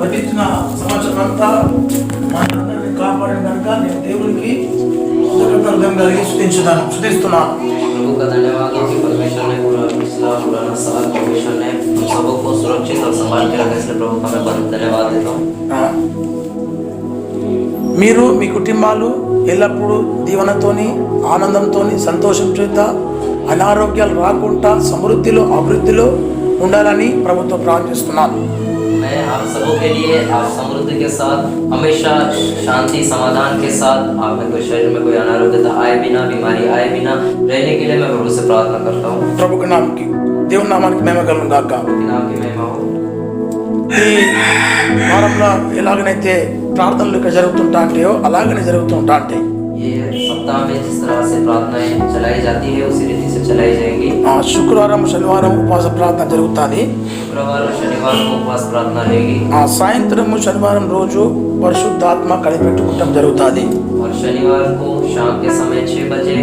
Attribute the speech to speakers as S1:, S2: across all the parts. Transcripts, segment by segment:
S1: గతించిన సంవత్సరం అంతా మనందరినీ కాపాడిన కనుక నేను దేవునికి కృతజ్ఞతలు కలిగి స్తుతిస్తున్నాను.
S2: प्रभु का धन्यवाद हो कि परमेश्वर ने पूरा पिछला पुराना साल परमेश्वर ने हम सबको सुरक्षित और संभाल के रखा, इसलिए प्रभु का मैं धन्यवाद देता हूँ।
S1: మీరు మీ కుటుంబాలు ఎల్లప్పుడూ దీవెనతోని ఆనందంతోని సంతోషం చేత అనారోగ్యాలు రాకుండా సమృద్ధిలో అభివృద్ధిలో ఉండాలని ప్రభుత్వం ప్రార్థిస్తున్నాను.
S2: मैं आप सबों के लिए आप समृद्धि के साथ हमेशा शांति समाधान के साथ आप में कोई शरीर में कोई अनारोग्यता आए बिना बीमारी आए बिना रहने के लिए मैं प्रभु से प्रार्थना करता हूँ।
S1: ప్రభు నామానికి దేవుని నామానికి మహిమ కలుగును గాక.
S2: नाम की महिमा हो।
S1: ఈ వారంలో ఎలాగనైతే ప్రార్థనలు జరుగుతుంటాయో అలాగనే జరుగుతుంటాయి.
S2: ये सप्ताह में जिस तरह से प्रार्थनाएं चलाई जाती है उसी रीति से चलाई जाएंगी।
S1: శుక్రవారం శనివారం ఉపవాస ప్రార్థన జరుగుతుంది.
S2: शुक्रवार और शनिवार को उपवास प्रार्थना रहेगी।
S1: సాయంత్రం శనివారం రోజు పరిశుద్ధాత్మ కనిపెట్టుకుంటాం జరుగుతుంది.
S2: और शनिवार को शाम के समय 6 बजे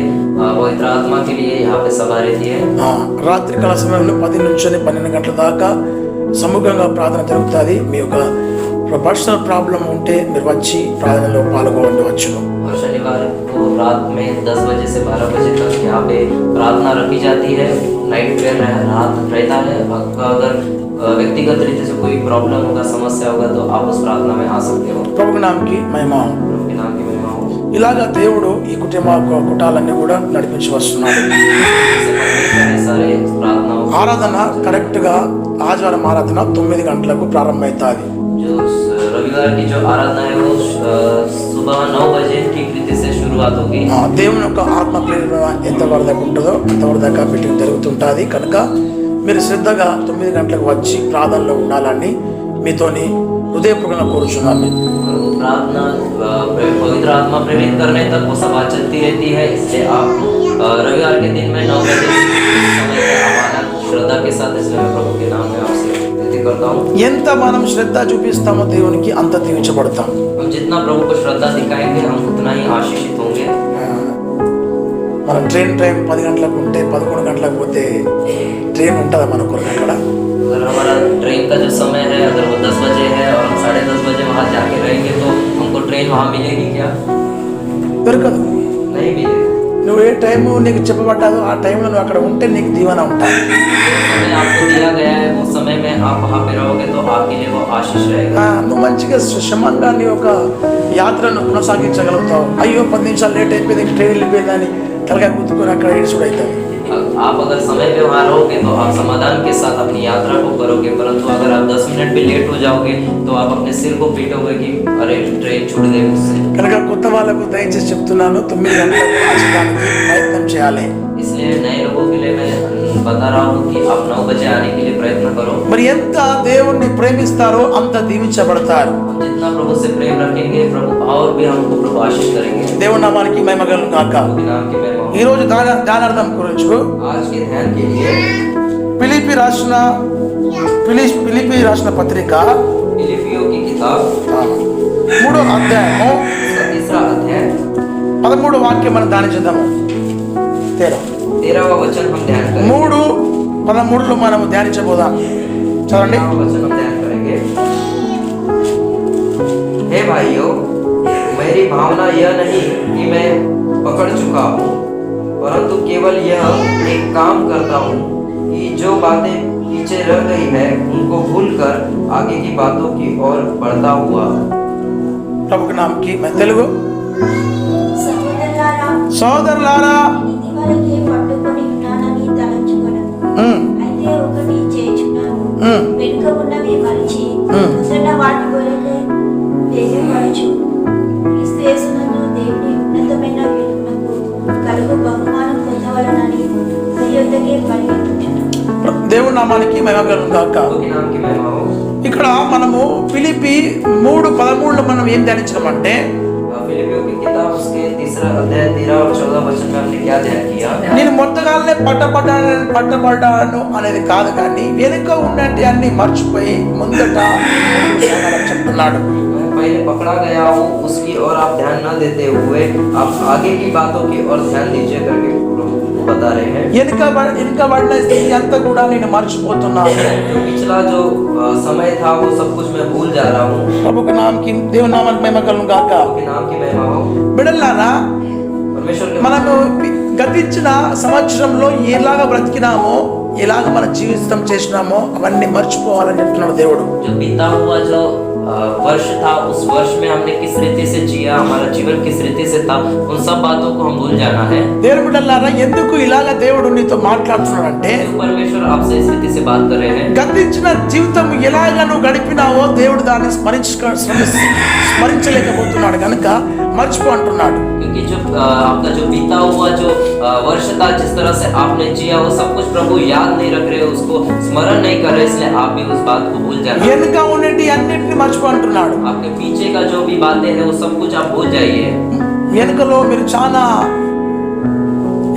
S2: पवित्र आत्मा के लिए यहाँ पे सभा रहती है।
S1: రాత్రి కాల సమయంలో 10 నుంచి 12 గంటల దాకా సముఖంగా ప్రార్థన జరుగుతుంది. మీ యొక్క పర్సనల్ ప్రాబ్లం ఉంటే మీరు వచ్చి ప్రార్థనలో పాల్గొనవచ్చును.
S2: और शनिवार को रात में 10 बजे से 12 बजे तक यहाँ पे प्रार्थना रखी जाती है। नाइट प्रेयर रात रहता है। आपका अगर व्यक्तिगत रीति से कोई प्रॉब्लम होगा समस्या होगा तो आप उस प्रार्थना में आ सकते हो।
S1: ప్రభు నామకి మహిమ.
S2: प्रभु के नाम की महिमा हो।
S1: ఇలాగా దేవుడు ఈ కుటాలన్నీ కూడా నడిపించి వస్తున్నాడు.
S2: सारे प्रार्थनाओं
S1: ఆరాధన కరెక్ట్ గా ఆదివారం ఆరాధన 9 గంటలకు ప్రారంభమవుతుంది.
S2: जो रविवार की जो आराधना है वो सुबह 9 बजे ठीक रीति से शुरुआत होगी।
S1: దేవుని యొక్క ఆత్మ ప్రేరణ ఎంతవరకు దాకా ఉంటుందో అంతవరకు దాకా మీటింగ్ జరుగుతుంటుంది. కనుక మీరు శ్రద్ధగా 9 గంటలకు వచ్చి ప్రార్థనలో ఉండాలని మీతోని హృదయపూర్వకంగా కోరుచున్నాను.
S2: प्रार्थना पवित्र आत्मा प्रेरित करने तक वो सभा चलती रहती है, इसलिए आप रविवार के दिन में 9 बजे समय पे आना श्रद्धा के साथ, इसलिए मैं प्रभु के नाम में आपसे विनती करता हूँ।
S1: ఎంత మనం శ్రద్ధ చూపిస్తామో దేవునికి అంత దీవించబడతాం.
S2: हम जितना प्रभु को श्रद्धा दिखाएंगे हम उतना ही आशीषित होंगे।
S1: మనం ట్రైన్ టైం 10 గంటలకు ఉంటే 11 గంటలకు పోతే ట్రైన్ ఉంటుందా మన కొరకు అక్కడ?
S2: अगर हमारा ट्रेन का जो समय है अगर वो 10 बजे है और हम 10:30 बजे वहाँ जाके रहेंगे तो हमको ट्रेन वहाँ मिलेगी क्या?
S1: దొరకదు.
S2: नहीं मिलेगी।
S1: నువ్వు ఏ టైం నీకు చెప్పబడ్డాదో ఆ టైంలో నువ్వు అక్కడ ఉంటే నీకు దీవెన ఉంటుంది.
S2: समय आपको दिया गया है वो समय में आप वहाँ पे रहोगे तो आपके लिए वो आशीष रहेगा।
S1: నువ్వు మంచిగా క్షేమంగా నీ యొక్క యాత్రను కొనసాగించగలుగుతావు. అయ్యో 10 నిమిషాలు లేట్ అయిపోయింది ట్రైన్ వెళ్ళిపోయిందని తలకాయ గుద్దుకొని అక్కడ ఏడుచుడు అవుతుంది.
S2: आप अगर समय पे वहाँ रहोगे तो आप समाधान के साथ अपनी यात्रा को करोगे, परंतु अगर आप 10 मिनट भी लेट हो जाओगे तो आप अपने सिर को पीटोगे कि अरे ट्रेन छूट गई मुझसे।
S1: కనుక కొత్త వాళ్ళకు దయచేసి చెప్తున్నాను 9 గంటలకు వచ్చడానికి ప్రయత్నం చేయాలి.
S2: इसलिए नए लोगों के लिए मैं बता रहा हूँ कि आप 9 बजे आने के लिए प्रयत्न करो।
S1: మరి ఎంత దేవుణ్ణి ప్రేమిస్తారో అంత దీవించబడతారు.
S2: हम जितना प्रभु से प्रेम रखेंगे प्रभु और भी हमको प्रभु आशीष करेंगे।
S1: దేవుని నామానికి మహిమ కలుగును గాక.
S2: प्रभु के नाम की महिमा हो।
S1: ఈ రోజు ధ్యానార్థం గురించి
S2: आज के ध्यान के लिए
S1: ఫిలిప్పీ రాసిన పత్రిక
S2: फिलिपियों की किताब
S1: 3వ అధ్యాయము
S2: 3रा अध्याय
S1: 13వ వాక్యం మనం ధ్యానించుదాము.
S2: 13वां वचन हम ध्यान करेंगे।
S1: 3:13లో మనం ధ్యానించబోదాం. చదవండి.
S2: 13वां वचन हम ध्यान करेंगे। हे भाइयों, मेरी भावना यह नहीं कि मैं पकड़ चुका हूँ, परंतु केवल यह एक काम करता हूँ कि जो बातें पीछे रह गई है उनको भूलकर आगे की बातों की ओर बढ़ता हुआ।
S1: ప్రభుకి నామకి తెలుగు. సోదరులారా
S3: ఇదివరకే పట్టుకొని ఉన్నానని తలంచుకొనను. అయితే ఒకటి చేయుచున్నాను, వెనుక ఉన్నవి మరచి ముందట వాటి కొరకే ధైర్యపరచు. క్రీస్తు యేసునందు దేవుని ఉన్నతమైన వెలుగునకు కలుగు బహుమానం పొందవలనని మీ యొద్దకే పరిగెత్తుచున్నాను.
S1: దేవుని నామానికి మహిమ కలుగును గాక.
S2: प्रभु के नाम की महिमा हो।
S1: ఇక్కడ మనము ఫిలిప్పీ 3:13లో మనం ఏం ధ్యానించామంటే
S2: फिलिपियों की किताब उसके 3रा अध्याय 13 और 14 वचन में हमने क्या ध्यान किया?
S1: నేను మొత్తగానే పట్టబడ్డాను అనేది కాదు, కానీ వెనుక ఉన్నట్టు అన్ని మర్చిపోయి ముందట చెప్తున్నాడు.
S2: मैं पहले पकड़ा गया हूँ उसकी ओर आप ध्यान न देते हुए आप आगे की बातों की ओर ध्यान दीजिए करके बता रहे हैं
S1: వెనుకబడిన స్థితి అంతా కూడా నేను మర్చిపోతున్నాను.
S2: जो पिछला जो समय था वो सब कुछ मैं भूल जा रहा हूँ।
S1: ప్రభుకి నామకి దేవుని నామానికి మహిమ కలుగును గాక.
S2: के नाम की महिमा हो।
S1: బిడ్డలారా,
S2: परमेश्वर के
S1: మనము గతించిన సంవత్సరంలో ఎలాగ బ్రతికినామో, ఎలాగ మన జీవితం చేసినామో అవన్నీ మర్చిపోవాలని చెప్తున్నాడు దేవుడు.
S2: जो बीता हुआ जो वर्ष था, उस वर्ष में हमने किस रीति से जिया, हमारा जीवन किस रीति से था, उन सब बातों को हम भूल जाना है।
S1: దేవుని బిడ్డలారా, ఎందుకు ఇలాగ దేవుడు నీతో మాట్లాడుతున్నాడంటే,
S2: परमेश्वर आपसे इस रीति से बात कर रहे हैं।
S1: గతించిన జీవితం ఎలాగ నువ్వు గడిపినావో దేవుడు దాన్ని స్మరించలేకపోతున్నాడు కనుక మర్చిపో అంటున్నాడు.
S2: क्योंकि जो आपका जो बीता हुआ जो वर्ष था, जिस तरह से आपने जिया, वो सब कुछ प्रभु याद नहीं रख रहे, उसको स्मरण नहीं कर रहे, इसलिए आप भी उस बात को भूल जाना।
S1: వెనుక ఉన్నటి అన్నిటిని మర్చిపో అంటున్నాడు.
S2: आपके पीछे का जो भी बातें हैं वो सब कुछ आप भूल जाइए।
S1: వెనుకలో మీరు చాలా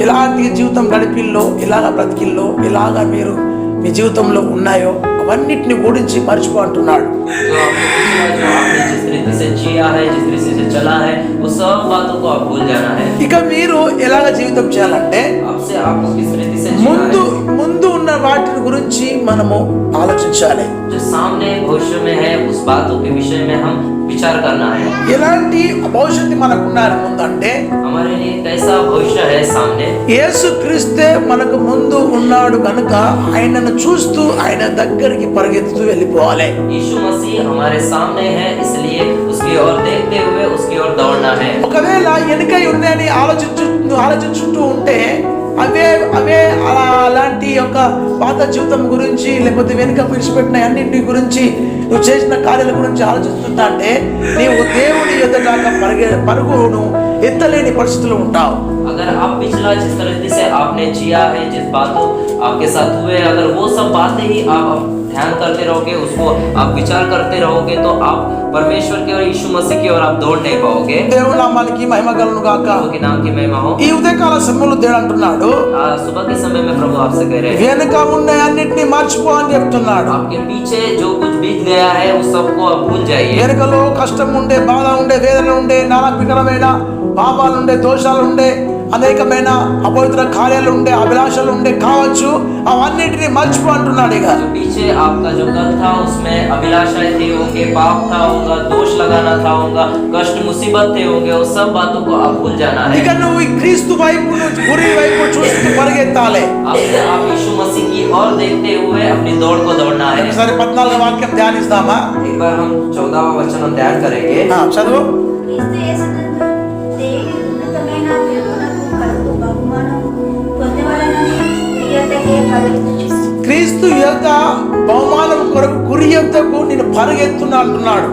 S1: ఎలాంటి జీవితం గడిపిల్లో, ఎలాగ బ్రతికిల్లో, ఎలాగ మీరు మీ జీవితంలో ఉన్నాయో అవన్నిటిని గురించి మర్చిపో అంటున్నాడు.
S2: जो आपने पिछला जो आपने जिस रीति से जिया है, जिस रीति से चला है, वो सब बातों को आप भूल जाना है।
S1: ఇక మీరు ఎలాగ జీవితం చేయాలంటే,
S2: आपसे आपको किस रीति से जीना
S1: ముందు
S2: है।
S1: ముందు ఉన్న వాటి గురించి మనము ఆలోచించాలి.
S2: जो सामने भविष्य में है, उस बातों के विषय में हम विचार करना है।
S1: ఎలాంటి భవిష్యత్తు మనకున్నారు ముందంటే,
S2: हमारे लिए कैसा भविष्य है सामने।
S1: యేసు క్రీస్తే మనకు ముందు ఉన్నాడు కనుక ఆయనను చూస్తూ ఆయన దగ్గరికి పరిగెత్తుతూ వెళ్ళిపోవాలి.
S2: यीशु मसीह हमारे सामने है, इसलिए उसकी ओर देखते हुए उसकी ओर दौड़ना है।
S1: ఒకవేళ వెనుకై ఉన్నాయని ఆలోచించుకుంటూ ఉంటే అవే అవే అలాంటి యొక్క పాత జీవితం గురించి, లేకపోతే వెనుక విడిచిపెట్టిన అన్నింటి గురించి, నువ్వు చేసిన కార్యాల గురించి ఆలోచిస్తుంటా అంటే నీవు దేవుని ఎదుట పరుగును ఎత్తలేని పరిస్థితులు ఉంటావు.
S2: अगर आप पिछला जिस तरह से आपने जिया है, जिस बातों आपके साथ हुए, अगर वो सब बातें ही आप ध्यान करते रहोगे, उसको आप विचार करते रहोगे, तो आप परमेश्वर की और यीशु मसीह की ओर आप दौड़ नहीं पाओगे।
S1: దేవుని నామానికి మహిమ కలుగును గాక.
S2: प्रभु के नाम की महिमा हो।
S1: ఈ ఉదయకాల సమయంలో దేవుడు అంటున్నాడు,
S2: सुबह के समय में प्रभु आपसे कह रहे हैं,
S1: వెనుక ఉన్న అన్నిటిని మర్చిపో అని చెప్తున్నాడు.
S2: आपके पीछे जो कुछ बीत गया है उस सबको आप भूल जाइए।
S1: వెనుకలో కష్టం ఉండే, బాధ ఉండే, వేదన ఉండే, నానాత్మకరమైన పాపాలు ఉండే, దోషాలు ఉండే, అనేకమైన అపవిత్ర కార్యాలు ఉండే, అభిలాషలు ఉండే కావచ్చు, అవన్నిటిని మర్చిపో అంటున్నాడు. ఇక
S2: जो पीछे आपका जो कल था उसमें अभिलाषाएं थी होंगे, पाप था होगा, दोष लगाना था होगा, कष्ट मुसीबत थे होंगे, उस सब बातों को आप भूल जाना है।
S1: ఇక నువ్వు ఈ క్రీస్తు వైపు, గురి వైపు చూస్తూ పరిగెత్తాలి.
S2: आपसे आप यीशु मसीह की ओर देखते हुए अपनी दौड़ को दौड़ना है।
S1: ఒకసారి 14వ వాక్యం ధ్యానిస్తామా?
S2: एक बार हम 14वां वचन हम ध्यान करेंगे।
S1: చదువు.
S3: క్రీస్తు యేసునందు దేవుని ఉన్నతమైన పిలుపునకు కలుగు బహుమానము పొందవలెనని ప్రియతకే పరిగెత్తుచున్నాను.
S1: క్రీస్తు యొక్క బహుమానం కొరకు గురి యొద్దకు నేను పరిగెత్తున్నా అంటున్నాడు.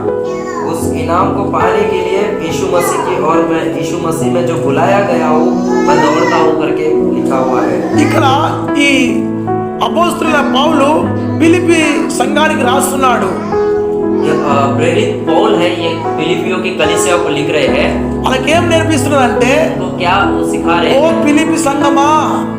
S2: उस इनाम को पाने के लिए यीशु मसीह की और मैं यीशु मसीह में जो बुलाया गया हूँ, मैं दौड़ता हूँ करके लिखा हुआ है।
S1: ఇక్కడ ఈ అపోస్తలుల పౌలు ఫిలిప్పీ సంఘానికి రాస్తున్నాడు.
S2: प्रेरित पौल है, ये फिलिपियों की कलीसिया को लिख रहे हैं।
S1: వాళ్ళకేం నేర్పిస్తున్నాడంటే,
S2: तो क्या वो सिखा रहे
S1: ఓ
S2: हैं?
S1: ఫిలిప్పీ సంఘమా,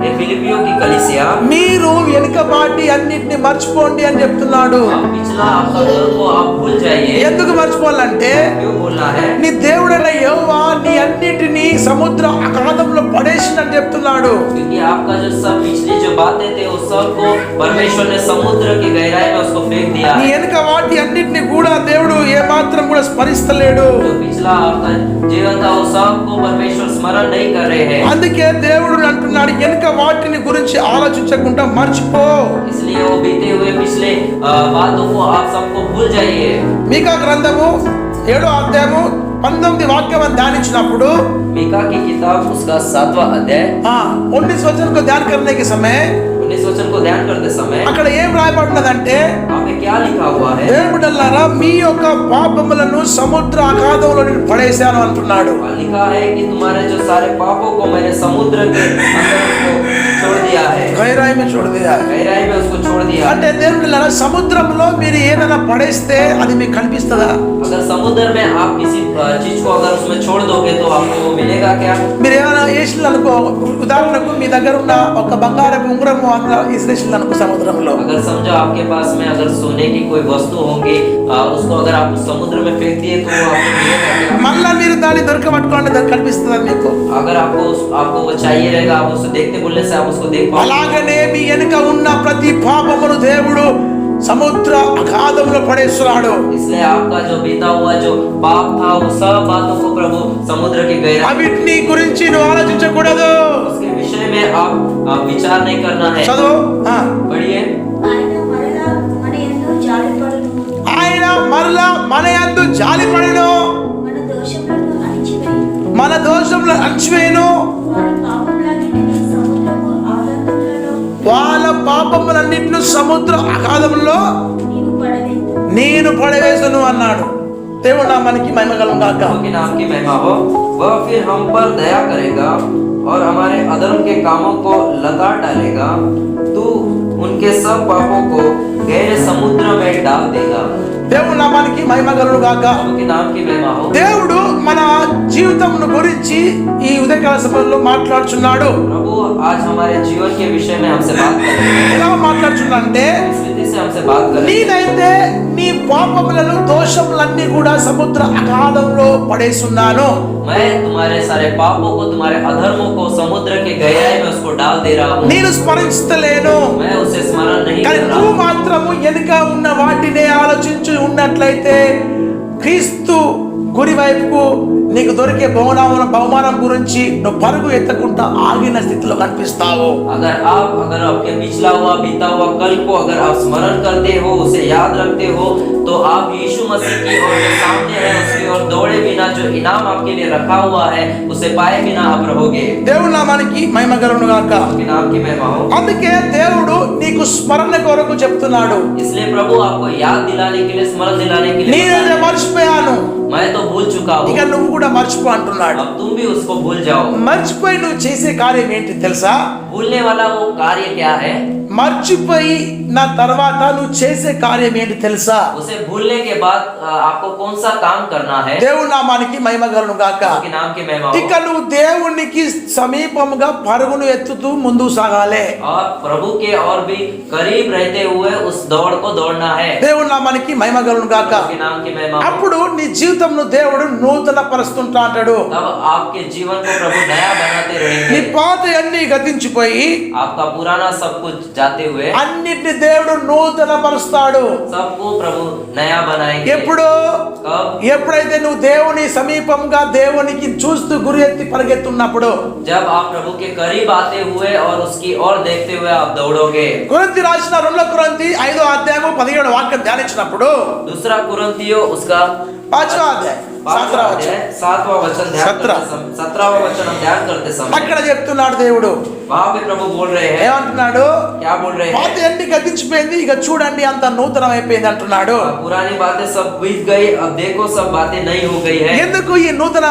S2: ये फिलिपियों की कलीसिया,
S1: మీరు వెనుకబాటి అన్నిటిని మర్చిపోండి అని చెప్తున్నాడు.
S2: आप पिछला आपका दौर को आप भूल जाइए।
S1: ఎందుకు మర్చిపోవాలంటే,
S2: क्यों बोलना है?
S1: నీ దేవుడైన యెహోవా నీ అన్నిటిని సముద్ర అగాధంలో పడేసిందని చెప్తున్నాడు.
S2: क्योंकि आपका जो सब पिछली जो बातें थे उस सब को परमेश्वर ने समुद्र की गहराई में उसको फेंक दिया
S1: నీ
S2: है।
S1: వెనుక వాటి అన్నిటిని కూడా దేవుడు ఏ మాత్రం కూడా స్మరిస్తలేడు.
S2: जो पिछला आपका जीवन था उस सब को परमेश्वर स्मरण नहीं कर रहे हैं।
S1: అందుకే దేవుడు అంటున్నాడు, వెనుక వాటిని గురించి ఆలోచించకుండా మర్చిపో.
S2: इसलिए वो बीते हुए पिछले बातों को आप सबको भूल जाइए।
S1: మీకా గ్రంథము 7వ అధ్యాయము 19 వాక్యం ధ్యానించినప్పుడు
S2: मीका की किताब उसका 7वां अध्याय
S1: 19 वचन को ध्यान करने के समय
S2: 19 वचन को ध्यान करते समय
S1: అక్కడ ఏం రాయబడినదంటే,
S2: वहाँ पे क्या लिखा हुआ है?
S1: దేవుని బిడ్డలారా మీ యొక్క పాపములను సముద్ర అగాధంలో నేను పడేశాను అంటున్నాడు.
S2: वहाँ लिखा है कि तुम्हारे जो सारे पापों को मैंने समुद्र के अंदर उसको छोड़ दिया दिया है,
S1: గైరాయి में छोड़ दिया है.
S2: गहराई में उसको छोड़ दिया।
S1: అంటే దేవుని సముద్రంలో మీరు ఏదైనా పడేస్తే అది మీకు కనిపిస్తుందా?
S2: अगर समुद्र में आप किसी चीज को अगर उसमें छोड़ दोगे तो आपको वो मिलेगा क्या?
S1: మీరు ఏమైనా వేసిల్లు అనుకో, ఉదాహరణకు మీ దగ్గర ఉన్న ఒక బంగారపు ఉంగరము అందులో ఇసిరేసిల్లు అనుకో సముద్రంలో,
S2: अगर समझो आपके पास में अगर सोने की कोई वस्तु होगी, उसको अगर आप समुद्र में फेंक दिए तो वो आपको मिलेगा क्या?
S1: మళ్ళా మీరు దాన్ని దొరకబట్టుకోండి, దాన్ని కనిపిస్తుందా మీకు?
S2: अगर आपको वो चाहिए रहेगा, आप उसको देखते बोलने से आप उसको देख पाओगे।
S1: అలాగనే మీ వెనుక ఉన్న ప్రతి పాపమును దేవుడు సముద్ర అగాధంలో పడేస్తున్నాడు.
S2: इसलिए आपका जो बीता हुआ जो पाप था वो सब बातों को प्रभु समुद्र की गहराई
S1: అవిటిని గురించి నువ్వు ఆలోచించకూడదు.
S2: उसके विषय में आप विचार नहीं करना है।
S1: చదువు.
S2: पढ़िए।
S3: ఆయన మరలా మన యందు జాలిపడును,
S1: ఆయన మరలా మన యందు జాలిపడెను,
S3: మన దోషములను అణిచివేయును,
S1: మన దోషములను అణిచివేయును,
S3: వారి పాపములన్నిటినీ సముద్రపు ఆనందములలో
S1: వాళ్ళ పాపములన్నిటిని సముద్ర అగాధంలో
S3: నీవు పడవేయును.
S1: నేను పడవేసును అన్నాడు. దేవుడు నామానికి మహిమ కలుగును గాక.
S2: प्रभु के नाम की महिमा हो। वह फिर हम पर दया करेगा और हमारे अधर्म के कामों को लताड़ डालेगा। तू उनके सब पापों को गहरे समुद्र में डाल देगा।
S1: దేవుడు నామానికి మహిమ కలుగును గాక.
S2: प्रभु के नाम की महिमा हो।
S1: దేవుడు మన జీవితమును గురించి ఈ ఉదయకాల సమయంలో మాట్లాడుచున్నాడు.
S2: प्रभु आज हमारे जीवन के विषय में हमसे बात कर रहे हैं।
S1: ఎలా మాట్లాడుచున్నాడంటే,
S2: इस रीति से हमसे बात कर रहे हैं।
S1: నేనైతే నీ పాపములను దోషములన్నీ కూడా సముద్ర అగాధంలో పడేస్తున్నాను.
S2: मैं तुम्हारे सारे पापों को, तुम्हारे अधर्मों को समुद्र के गहराई में उसको डाल दे रहा हूँ।
S1: నేను స్మరించలేను.
S2: मैं उसे स्मरण नहीं
S1: కానీ
S2: कर रहा
S1: నువ్వు
S2: हूँ।
S1: మాత్రము వెనుక ఉన్న వాటినే ఆలోచించి ఉన్నట్లయితే క్రీస్తు గురి వైపుకు నీకు దొరికే బహుమానం గురించి నువ్వు పరుగు ఎత్తకుండా ఆగిన స్థితిలో కనిపిస్తావు.
S2: अगर आपके पिछला हुआ बीता हुआ कल को अगर आप स्मरण करते हो, उसे याद रखते हो, तो आप यीशु मसीह की ओर जो सामने है उसकी ओर दौड़े बिना जो इनाम आपके लिए रखा हुआ है उसे पाए बिना आप रहोगे।
S1: దేవుని నామానికి మహిమ కలుగును గాక.
S2: उसके नाम की महिमा हो।
S1: అందుకే దేవుడు నీకు స్మరణ కొరకు చెప్తున్నాడు.
S2: इसलिए प्रभु आपको याद दिलाने के लिए, स्मरण दिलाने के लिए
S1: నేనే మర్చిపోయాను,
S2: मैं तो भूल चुका हूँ,
S1: ఇక నువ్వు కూడా మర్చిపో అంటున్నాడు.
S2: अब तुम भी उसको भूल जाओ।
S1: మర్చిపోయి నువ్వు చేసే కార్యం ఏంటి తెలుసా?
S2: भूलने वाला वो कार्य क्या है?
S1: మర్చిపోయి నా తర్వాత నువ్వు చేసే కార్యం ఏంటి తెలుసా?
S2: उसे भूलने के बाद आपको कौन सा काम करना है?
S1: దేవుని నామానికి మహిమ కలుగును గాక.
S2: उसके नाम की महिमा हो।
S1: ఇక నువ్వు దేవునికి సమీపముగా పరుగును ఎత్తుతూ ముందుకు సాగాలి.
S2: और प्रभु के और भी करीब रहते हुए उस दौड़ को दौड़ना है।
S1: దేవుని నామానికి మహిమ కలుగును గాక.
S2: उसके नाम की महिमा हो।
S1: అప్పుడు నీ జీవితంను దేవుడు నూతన పరుస్తుంటా అంటాడు.
S2: तब आपके जीवन को प्रभु नया बनाते
S1: నీ
S2: रहेंगे।
S1: పాత అన్ని గతించిపోయి
S2: आपका पुराना सब कुछ जाते हुए
S1: అన్నిటిని దేవుడు నూతన పరుస్తాడు.
S2: सबको प्रभु नया बनाएंगे।
S1: ఎప్పుడు?
S2: कब?
S1: ఎప్పుడైతే నువ్వు దేవుని సమీపంగా దేవునికి చూస్తూ గురి ఎత్తి పరిగెత్తున్నప్పుడు.
S2: जब आप प्रभु के करीब आते हुए और उसकी ओर देखते हुए आप दौड़ोगे।
S1: కొరింథీ రాసిన 2 కొరింథీ 5వ అధ్యాయము 17వ వాక్యం ధ్యానించినప్పుడు,
S2: दूसरा कुरिन्थियों उसका
S1: 5వ అధ్యాయం 7వ వచనం,
S2: 7वां वचन ध्यान 17वां वचन हम ध्यान करते समय
S1: అక్కడ చెప్తున్నాడు దేవుడు.
S2: वहां पे प्रभु बोल रहे हैं।
S1: ఏమంటున్నాడు?
S2: क्या बोल रहे
S1: పాత
S2: हैं?
S1: అన్ని గతించిపోయింది, ఇక చూడండి అంత నూతనం అయిపోయింది అంటున్నాడు.
S2: पुरानी बातें सब बीत गई, अब देखो सब बातें नई हो गई है।
S1: ఎందుకు ఈ నూతన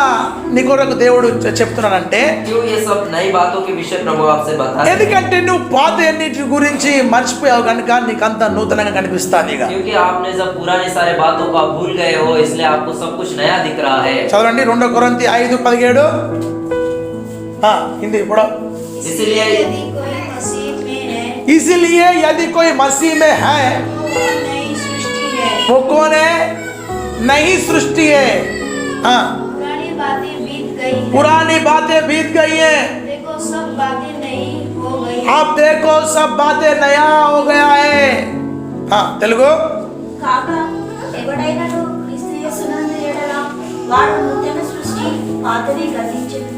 S1: నీ కొరకు దేవుడు చెప్తున్నాడంటే,
S2: क्यों ये सब नई बातों के विषय प्रभु आपसे बता रहे हैं?
S1: ఎందుకంటే నువ్వు పాత అన్నిటి గురించి మర్చిపోయావు కనుక నీకు అంత నూతనంగా కనిపిస్తుంది. ఇక
S2: क्योंकि आपने जब पुरानी सारे बातों को आप भूल गए हो, इसलिए आपको सब कुछ नया दिख रहा है।
S1: చదవండి 2 కొరింథీ 5:17. హిందీ కూడా.
S2: इसलिए
S3: यदि कोई मसीह में है
S1: इसीलिए यदि कोई मसीह में है
S3: तो वो नई सृष्टि है,
S1: वो कौन है? नई सृष्टि है. हाँ,
S3: पुरानी बातें बीत गई है,
S1: पुरानी बातें बीत गई हैं,
S3: देखो सब बातें नई हो गई है।
S1: अब देखो सब बातें नया हो गया है. हाँ, తెలుగు.
S3: కాగా ఎవడైనాడు క్రీస్తు యేసునందు ఎడల వాడు నూతన సృష్టి, పాతవి గతించెను,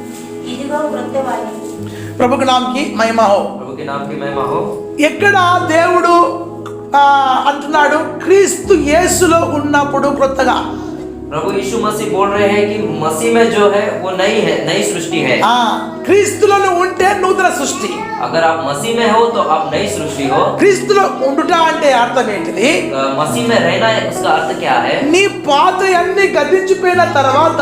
S3: ఇదిగో క్రొత్తవాయి.
S1: ప్రభుకి నామకి మహిమ హో.
S2: प्रभु के नाम की महिमा हो।
S1: ఎక్కడ దేవుడు అంటున్నాడు క్రీస్తు యేసులో ఉన్నప్పుడు క్రొత్తగా.
S2: प्रभु यीशु मसीह बोल रहे हैं कि मसीह में जो है वो नई है, नई सृष्टि है।
S1: క్రీస్తులో ఉంటే నూతన సృష్టి.
S2: अगर आप मसीह में हो तो आप नई सृष्टि हो।
S1: క్రీస్తులో ఉండుట అంటే అర్థం ఏంటిది?
S2: मसीह में रहना है, उसका अर्थ क्या है?
S1: నీ పాత అన్ని గతించిపోయిన తర్వాత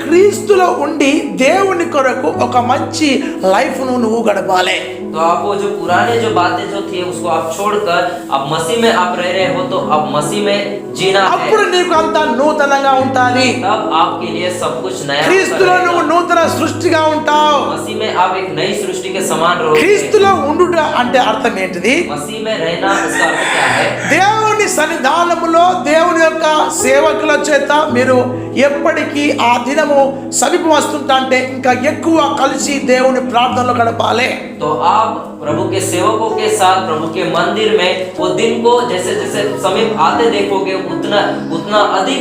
S1: క్రీస్తులో ఉండి దేవుని కొరకు ఒక మంచి లైఫ్ నువ్వు గడపాలి.
S2: तो आप वो जो पुराने जो बातें जो थी उसको आप छोड़कर अब मसीह में आप रह रहे हो, तो अब मसीह में जीना है।
S1: అప్పుడు నీకు అంత నూతనంగా ఉంటాది.
S2: तब आपके लिए सब कुछ नया
S1: క్రీస్తులో
S2: होगा।
S1: నువ్వు నూతన సృష్టిగా ఉంటావు.
S2: मसीह में आप एक नई सृष्टि के समान रहोगे।
S1: క్రీస్తులో ఉండుట అంటే అర్థం ఏంటిది?
S2: मसीह में रहना इसका अर्थ क्या है?
S1: దేవుని సన్నిధానములో దేవుని యొక్క సేవకుల చేత మీరు ఎప్పటికీ ఆ దినము సమీపం వస్తుంటా అంటే ఇంకా ఎక్కువ కలిసి దేవుని ప్రార్థనలో గడపాలి.
S2: तो आप प्रभु के सेवकों के साथ प्रभु के मंदिर में वो दिन को जैसे जैसे समीप आते देखोगे उतना उतना अधिक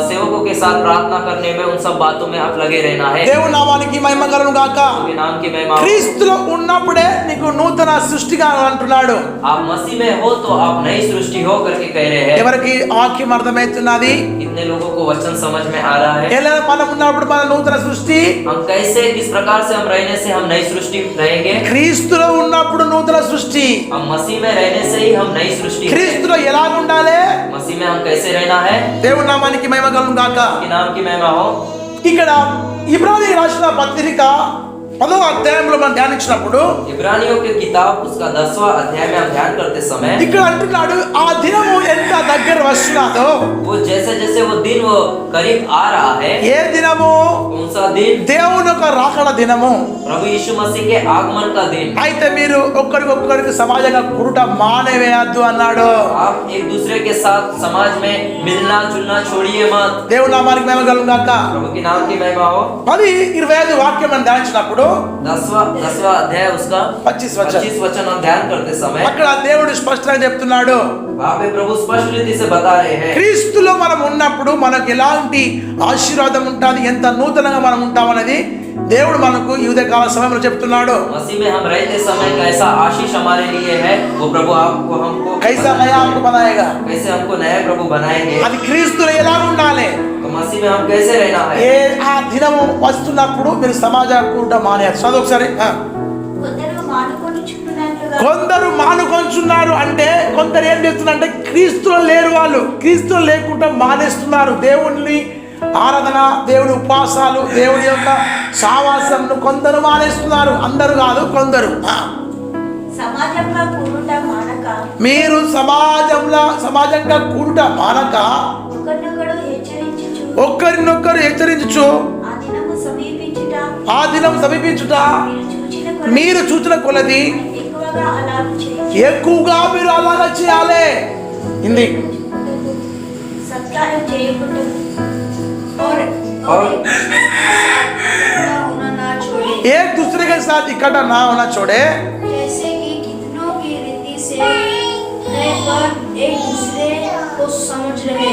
S2: सेवकों के साथ प्रार्थना करने में, उन सब बातों में आप लगे रहना है।
S1: దేవుని నామానికి మహిమ కలుగును గాక.
S2: उसके नाम की महिमा हो।
S1: క్రీస్తులో ఉన్నప్పుడే నీకు నూతన సృష్టిగా అంటున్నాడు.
S2: आप मसीह में हो तो आप नई सृष्टि हो करके कह रहे हैं।
S1: ఎవరికి వాక్యం అర్థమవుతున్నది?
S2: कितने लोगों को वचन समझ में आ रहा है?
S1: ఎలా మనం ఉన్నప్పుడు మన నూతన సృష్టి?
S2: हम कैसे किस प्रकार से हम रहने से हम नई सृष्टि रहेंगे?
S1: క్రీస్తులో ఉన్నప్పుడు నూతన సృష్టి.
S2: हम मसीह में रहने से ही हम नई सृष्टि हैं।
S1: క్రీస్తులో ఎలా ఉండాలి?
S2: मसीह में हम कैसे रहना है?
S1: దేవుని నామానికి మహిమ కలుగును గాక.
S2: उसके नाम की महिमा हो।
S1: ఇక్కడ ఇబ్రానీ రాసిన పత్రిక 10వ అధ్యాయంలో మనం ధ్యానించినప్పుడు
S2: इब्रानियों की किताब उसका 10वां अध्याय में हम ध्यान करते समय
S1: ఇక్కడ అంటున్నాడు ఆ దినము ఎంత దగ్గర వస్తున్నదో.
S2: वो जैसे जैसे वो दिन वो करीब आ रहा है।
S1: ఏ దినము?
S2: कौन सा दिन?
S1: దేవుని యొక్క రాకడ దినము.
S2: प्रभु यीशु मसीह के आगमन का दिन।
S1: అయితే మీరు ఒక్కరికొక్కరికి సమాజంగా కురుట మానేవేయద్దు అన్నాడు.
S2: आप एक दूसरे के साथ समाज में मिलना जुलना छोड़िए मत।
S1: దేవుని నామానికి మహిమ కలుగును గాక.
S2: प्रभु के नाम की महिमा हो।
S1: 10:25 వాక్యం మనం ధ్యానించినప్పుడు
S2: 10वां अध्याय उसका
S1: 25
S2: वचन हम ध्यान करते समय
S1: అక్కడ దేవుడు స్పష్టంగా చెప్తున్నాడు.
S2: वहाँ पे प्रभु स्पष्ट रीति से बता रहे हैं
S1: క్రీస్తులో మనం ఉన్నప్పుడు మనకు ఎలాంటి ఆశీర్వాదం ఉంటుంది, ఎంత నూతనంగా మనం ఉంటామనేది దేవుడు మనకు ఈ ఉదయకాల సమయంలో చెప్తున్నాడు.
S2: मसीह में हम रहते समय कैसा आशीष हमारे लिए है, वो प्रभु आपको हमको
S1: కైసా నయా ఆప్కో బనాయేగా.
S2: कैसे हमको नया प्रभु बनाएंगे।
S1: అది క్రీస్తులో ఎలా ఉండాలి?
S2: तो मसीह में हम कैसे रहना है?
S1: ఏ ఆ దినము వస్తున్నప్పుడు మీరు సమాజ కూట మానేయాలి. చదువు ఒకసారి.
S3: కొందరు మానుకొనుచున్నట్లుగా
S1: కొందరు మానుకొంచున్నారు అంటే కొందరు ఏం చేస్తున్నారంటే క్రీస్తులో లేరు, వాళ్ళు క్రీస్తులో లేకుండా మానేస్తున్నారు. దేవుని ఆరాధన, దేవుని ఉపవాసాలు, దేవుని యొక్క సావాసంను కొందరు మానేస్తున్నారు. అందరూ కాదు, కొందరు.
S3: సమాజంగా కూడుట మానక
S1: మీరు సమాజంగా కూడుట మానక
S3: ఒకరినొకడు హెచ్చరించుచు
S1: ఒక్కరినొక్కరు హెచ్చరించుచు
S3: ఆ దినము సమీపించుట
S1: ఆ దినం సమీపించుట
S3: మీరు చూచిన కొలది
S1: మీరు చూచిన కొలది
S3: ఎక్కువగా అలాగ చేయుచు
S1: ఎక్కువగా మీరు అలాగా చేయాలి. హిందీ
S3: సత్కారం చేయకుండా और होना ना छोड़े
S1: एक दूसरे के साथ इकट्ठा ना होना छोड़े,
S3: जैसे कि कितनों की रीति से रहकर एक दूसरे को समझते रहे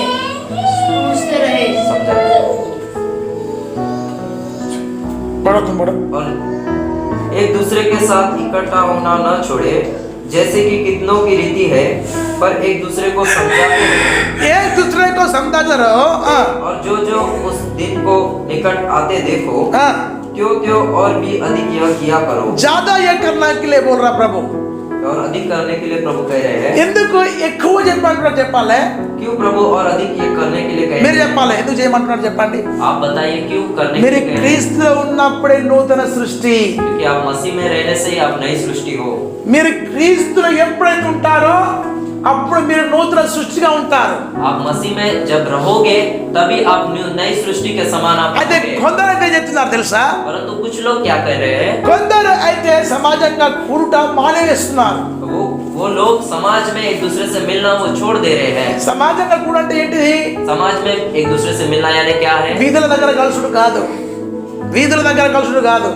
S1: बड़ो तुम बड़ो
S2: और एक दूसरे के साथ इकट्ठा होना न छोड़े, जैसे कि कितनों की रीति है, पर एक दूसरे को समझाते रहे।
S1: एक दूसरे को समझाते रहो.
S2: और जो जो उस दिन को निकट आते देखो, त्यों त्यों और भी अधिक यह किया करो।
S1: ज्यादा ये करने के लिए बोल रहा प्रभु.
S2: और अधिक करने के लिए प्रभु कह रहे हैं।
S1: ఎందుకు ఎక్కువ చేయమంటున్నారు చెప్పాలి?
S2: क्यों प्रभु और अधिक ये करने के लिए कह
S1: మీరు
S2: रहे हैं?
S1: చెప్పాలి ఎందుకు చేయమంటున్నారు చెప్పండి.
S2: आप बताइए क्यों करने के
S1: మీరు
S2: लिए कह रहे हैं?
S1: క్రీస్తులో ఉన్నప్పుడే నూతన సృష్టి.
S2: क्योंकि आप मसीह में रहने से ही आप नई सृष्टि हो।
S1: మీరు క్రీస్తులో ఎప్పుడైతే ఉంటారో అప్పుడు మీరు నూతన సృష్టిగా ఉంటారు.
S2: आप मसीह में जब रहोगे तभी आप नई सृष्टि के समान आप
S1: అయితే
S2: होंगे।
S1: కొందరు అయితే చెప్తున్నారు తెలుసా,
S2: परंतु कुछ लोग क्या कह रहे हैं?
S1: కొందరు అయితే సమాజంగా కూడుట మానేస్తున్నారు.
S2: वो लोग समाज में एक दूसरे से मिलना वो छोड़ दे रहे हैं।
S1: సమాజంగా కూడ అంటే ఏంటిది?
S2: समाज में एक दूसरे से मिलना यानी क्या है?
S1: వీధుల దగ్గర కలుసుడు కాదు, వీధుల దగ్గర కలుసుడు కాదు.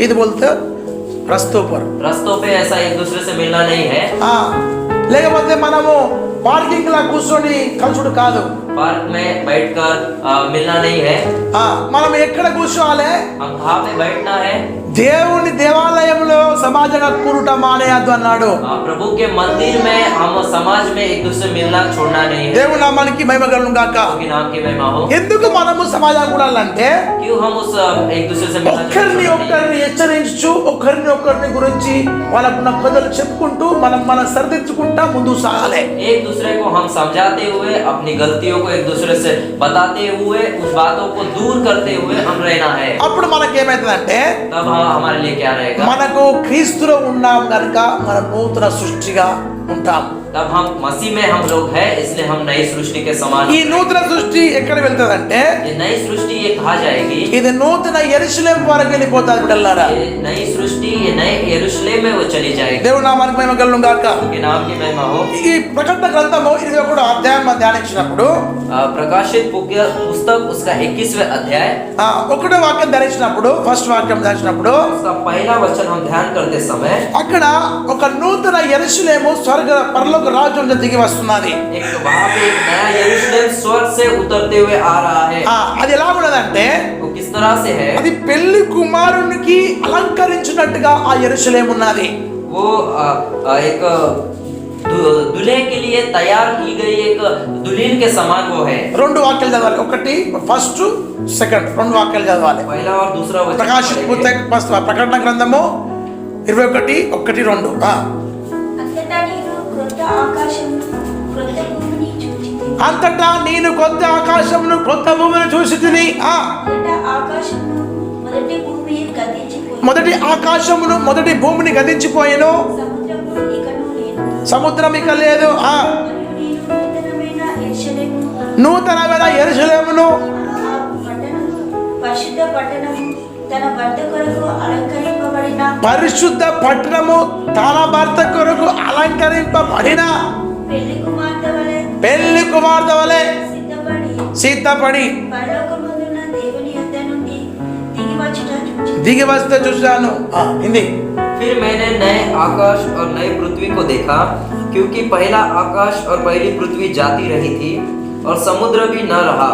S1: వీధి బోల్తే రస్తోపర్.
S2: रास्तों पे ऐसा एक दूसरे से मिलना नहीं है।
S1: లేకపోతే మనము పార్కింగ్ లా కూర్చొని కలుసుడు కాదు.
S2: पार्क में बैठकर मिलना नहीं है।
S1: మనం ఎక్కడ కూర్చోవాలి?
S2: हम कहाँ पे बैठना है?
S1: దేవుని దేవాలయంలో సమాజంగా కూడుట మానేయద్దు అన్నాడు.
S2: प्रभु के मंदिर में हम समाज में एक दूसरे मिलना छोड़ना नहीं है।
S1: దేవుని నామానికి మహిమ కలుగును గాక.
S2: प्रभु के नाम की महिमा हो।
S1: ఎందుకు మనము సమాజంగా కూడాలంటే
S2: क्यों हम उस एक दूसरे से मिलना
S1: ఒక్కరిని ఒక్కరిని హెచ్చరించు, ఒకరిని గురించి వాళ్ళకున్న కథలు చెప్పుకుంటూ మనం సరిదిద్దుకుంటా ముందుకు సాగాలి.
S2: एक दूसरे को हम समझाते हुए अपनी गलतियों को एक दूसरे से बताते हुए उस बातों को दूर करते हुए हम रहना है।
S1: అప్పుడు మనకి ఏమైతుందంటే
S2: तब हम हमारे लिए क्या रहेगा?
S1: మనకు క్రీస్తులో ఉన్నాం కనుక మనం నూతన సృష్టిగా ఉంటాం.
S2: तब हम मसीह में हम लोग हैं, इसलिए हम नई सृष्टि के समान
S1: ఈ నూతన సృష్టి ఎక్కడ వెళ్తదంటే
S2: ये नई सृष्टि ये कहा जाएगी,
S1: ఇది నూతన యెరూషలేం వరకు వెళ్ళిపోతాది బిడ్డలారా.
S2: ये नई सृष्टि ये नए यरूशलेम में वो चली जाएगी.
S1: దేవుని నామానికి మహిమ కలుగును గాక.
S2: उनके नाम की महिमा हो.
S1: ఈ ప్రకటన గ్రంథము 21వ అధ్యాయం మనం ధ్యానించినప్పుడు
S2: प्रकाशित पुस्तक उसका 21वें अध्याय
S1: ఒకటో వాక్యం ధ్యానించినప్పుడు ఫస్ట్ వాక్యం ధ్యానించినప్పుడు
S2: उसका पहला वचन हम ध्यान करते समय
S1: అక్కడ ఒక నూతన యెరూషలేము స్వర్గ పరలోక రాజ్యం నుంచి దిగి వస్తున్నది.
S2: एक वहां पे एक नया यरूशलेम स्वर्ग से उतरते हुए आ रहा है.
S1: అది ఎలా ఉన్నదంటే
S2: वो किस तरह से है?
S1: అది పెళ్లి కుమారునికి అలంకరించినట్టుగా ఆ యెరూషలేం ఉన్నది.
S2: वो एक दूल्हे के लिए तैयार की गई एक दुल्हन के समान वो है.
S1: రెండు వాక్యాలు చదవాలి. ఒకటి ఫస్ట్ సెకండ్ రెండు వాక్యాలు చదవాలి.
S2: पहला और दूसरा वचन
S1: ప్రకాశిత పుస్తక ఫస్ట్ ప్రకటన గ్రంథము 21:1
S3: అంతటా నేను క్రొత్త ఆకాశమును క్రొత్త భూమిని చూచితిని.
S1: అంతటా నేను కొత్త ఆకాశమును కొత్త భూమిని చూసితిని. మొదటి ఆకాశమును మొదటి భూమిని గతించిపోయెను, సముద్రం ఇక లేదు. నూతనమైన యెరూషలేమును పరిశుద్ధ పట్టణము తన భర్త కొరకు అలంకరింపబడిన పెళ్లి కుమార్తె వలె సిద్ధపడి దిగి వస్తే చూశాను. హిందీ.
S2: फिर मैंने नए आकाश और नए पृथ्वी को देखा, क्योंकि पहला आकाश और पहली पृथ्वी जाती रही थी और समुद्र भी न रहा.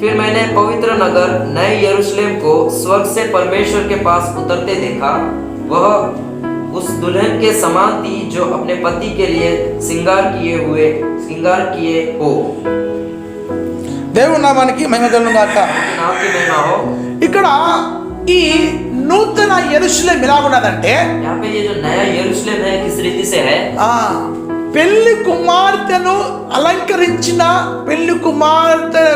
S2: फिर मैंने पवित्र नगर नए यरूशलेम को स्वर्ग से परमेश्वर के पास उतरते देखा. वह उस दुल्हन के समान थी जो अपने पति के लिए श्रृंगार किए हो.
S1: దేవుని నామానికి మహిమ కలుగును గాక.
S2: नाम की महिमा हो.
S1: ఇక్కడ ఈ నూతన యెరూషలేం ఎలా ఉన్నదంటే
S2: यहाँ पे ये जो नया यरूशलेम है किस रीति से है?
S1: పెళ్లి కుమార్తెను అలంకరించిన పెళ్లి కుమార్తె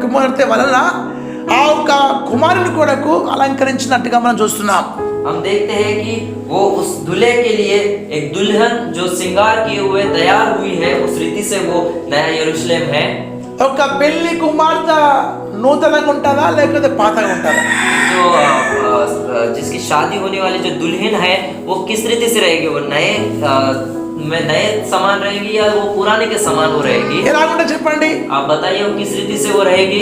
S1: కుమార్తె వలన ఆ ఒక కుమారుని కొరకు అలంకరించినట్టుగా మనం చూస్తున్నాం.
S2: हम देखते हैं कि वो उस दूल्हे के लिए एक दुल्हन जो श्रृंगार किए हुए तैयार हुई है, उस रीति से वो नया यरूशलेम है.
S1: ఒక పెళ్లి కుమార్తె నూతనంగా ఉంటుందా లేకపోతే పాతగా ఉంటుందా?
S2: जो जिसकी शादी होने वाली जो दुल्हन है वो किस रीति से रहेगी? वो नए समान रहेगी या वो पुराने के समान वो रहेगी?
S1: ఎలాగుంటే చెప్పండి.
S2: आप बताइए वो किस रीति से वो रहेगी?